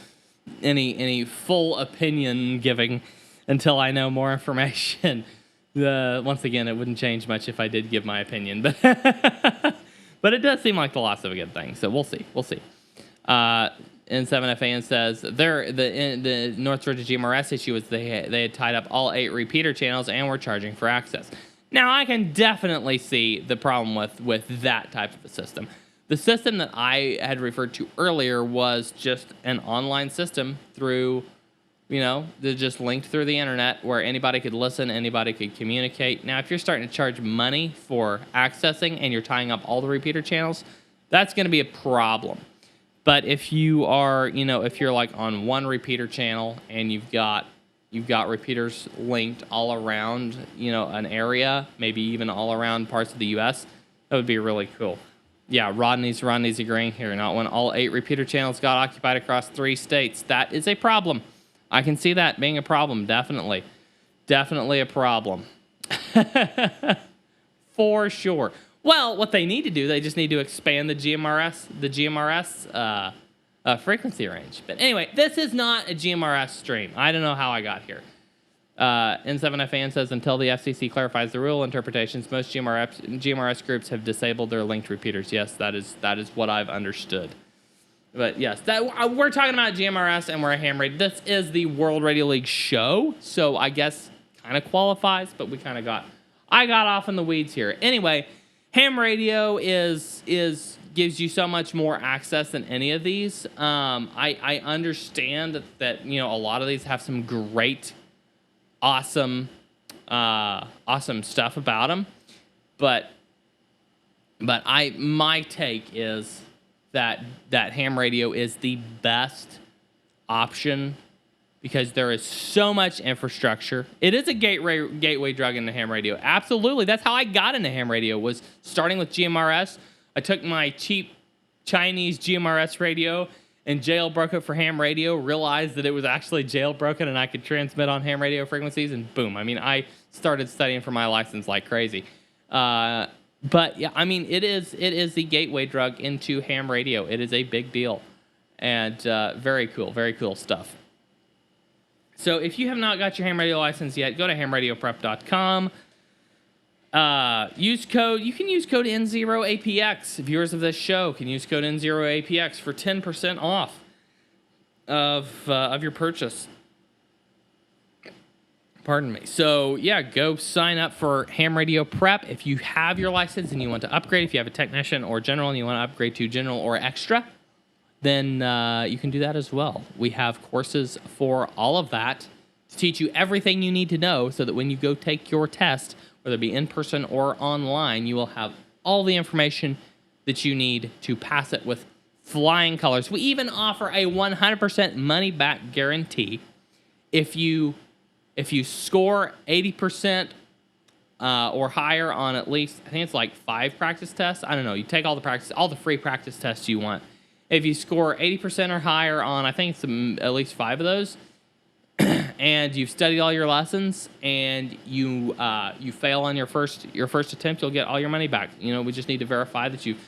any full opinion giving until I know more information. Once again, it wouldn't change much if I did give my opinion, but but it does seem like the loss of a good thing. So we'll see. N7FAN says the North Georgia GMRS issue was they had tied up all 8 repeater channels and were charging for access. Now, I can definitely see the problem with that type of a system. The system that I had referred to earlier was just an online system through, they're just linked through the internet where anybody could listen, anybody could communicate. Now, if you're starting to charge money for accessing and you're tying up all the repeater channels, that's going to be a problem. But if you are, if you're like on one repeater channel and you've got repeaters linked all around, an area, maybe even all around parts of the U.S., that would be really cool. Yeah, Rodney's agreeing here. Not when all 8 repeater channels got occupied across 3 states. That is a problem. I can see that being a problem, definitely. Definitely a problem. For sure. Well, what they need to do, they just need to expand the GMRS frequency range. But anyway, this is not a GMRS stream. I don't know how I got here. N7FAN says, until the FCC clarifies the rule interpretations, most GMRS groups have disabled their linked repeaters. Yes, that is what I've understood. But yes, we're talking about GMRS and we're a ham radio. This is the World Radio League show, so I guess kind of qualifies, but I got off in the weeds here. Anyway, ham radio gives you so much more access than any of these. I understand that a lot of these have some great, awesome stuff about them, but my take is that ham radio is the best option because there is so much infrastructure. It is a gateway drug into ham radio. Absolutely. That's how I got into ham radio, was starting with GMRS. I took my cheap Chinese GMRS radio and jailbroke it for ham radio, realized that it was actually jailbroken and I could transmit on ham radio frequencies, and boom. I started studying for my license like crazy. But yeah, it is the gateway drug into ham radio. It is a big deal, and very cool stuff. So if you have not got your ham radio license yet, go to hamradioprep.com. You can use code N0APX. Viewers of this show can use code N0APX for 10% off of your purchase. Pardon me. So yeah, go sign up for Ham Radio Prep. If you have your license and you want to upgrade, if you have a technician or general and you want to upgrade to general or extra, then you can do that as well. We have courses for all of that to teach you everything you need to know so that when you go take your test, whether it be in person or online, you will have all the information that you need to pass it with flying colors. We even offer a 100% money-back guarantee. If you score 80% or higher on at least, I think it's like 5 practice tests. I don't know. You take all the free practice tests you want. If you score 80% or higher on, I think it's at least 5 of those, and you've studied all your lessons, and you fail on your first attempt, you'll get all your money back. We just need to verify that you've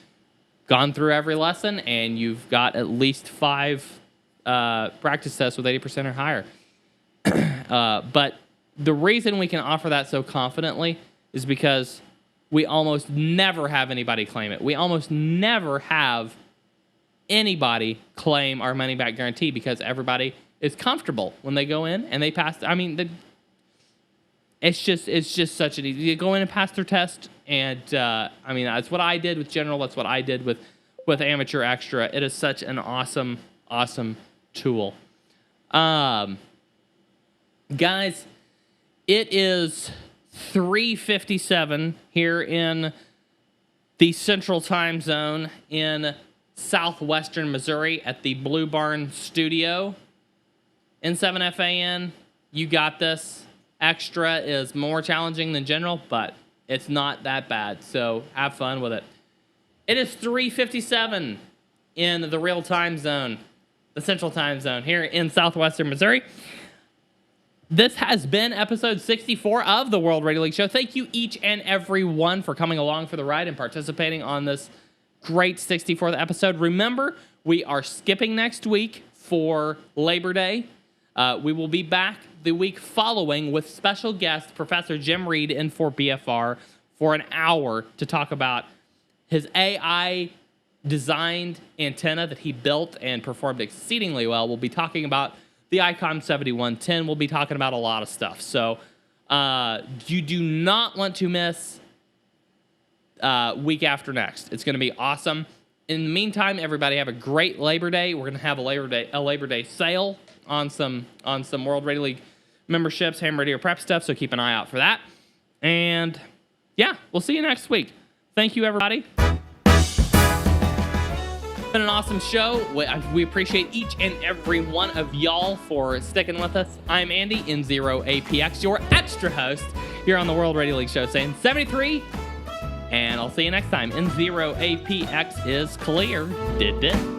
gone through every lesson and you've got at least 5 practice tests with 80% or higher. But the reason we can offer that so confidently is because we almost never have anybody claim it. We almost never have anybody claim our money back guarantee because everybody is comfortable when they go in and they pass. It's just such an easy. You go in and pass their test, and that's what I did with general. That's what I did with amateur extra. It is such an awesome tool. Guys, it is 3:57 here in the Central Time Zone in southwestern Missouri at the Blue Barn Studio. N7FAN, you got this. Extra is more challenging than general, but it's not that bad, so have fun with it. It is 3:57 in the real time zone, the Central Time Zone here in southwestern Missouri. This has been episode 64 of the World Radio League Show. Thank you each and every one for coming along for the ride and participating on this great 64th episode. Remember, we are skipping next week for Labor Day. We will be back the week following with special guest Professor Jim Reed in for BFR for an hour to talk about his AI designed antenna that he built and performed exceedingly well. We'll be talking about the ICOM 7110. We'll be talking about a lot of stuff. So you do not want to miss week after next. It's going to be awesome. In the meantime, everybody have a great Labor Day. We're going to have a Labor Day sale on some World Radio League memberships, Ham Radio Prep stuff, so keep an eye out for that. And yeah, we'll see you next week. Thank you, everybody. It's been an awesome show. We appreciate each and every one of y'all for sticking with us. I'm Andy, N0APX, your extra host here on the World Radio League Show, saying 73, and I'll see you next time. N0APX is clear. Did.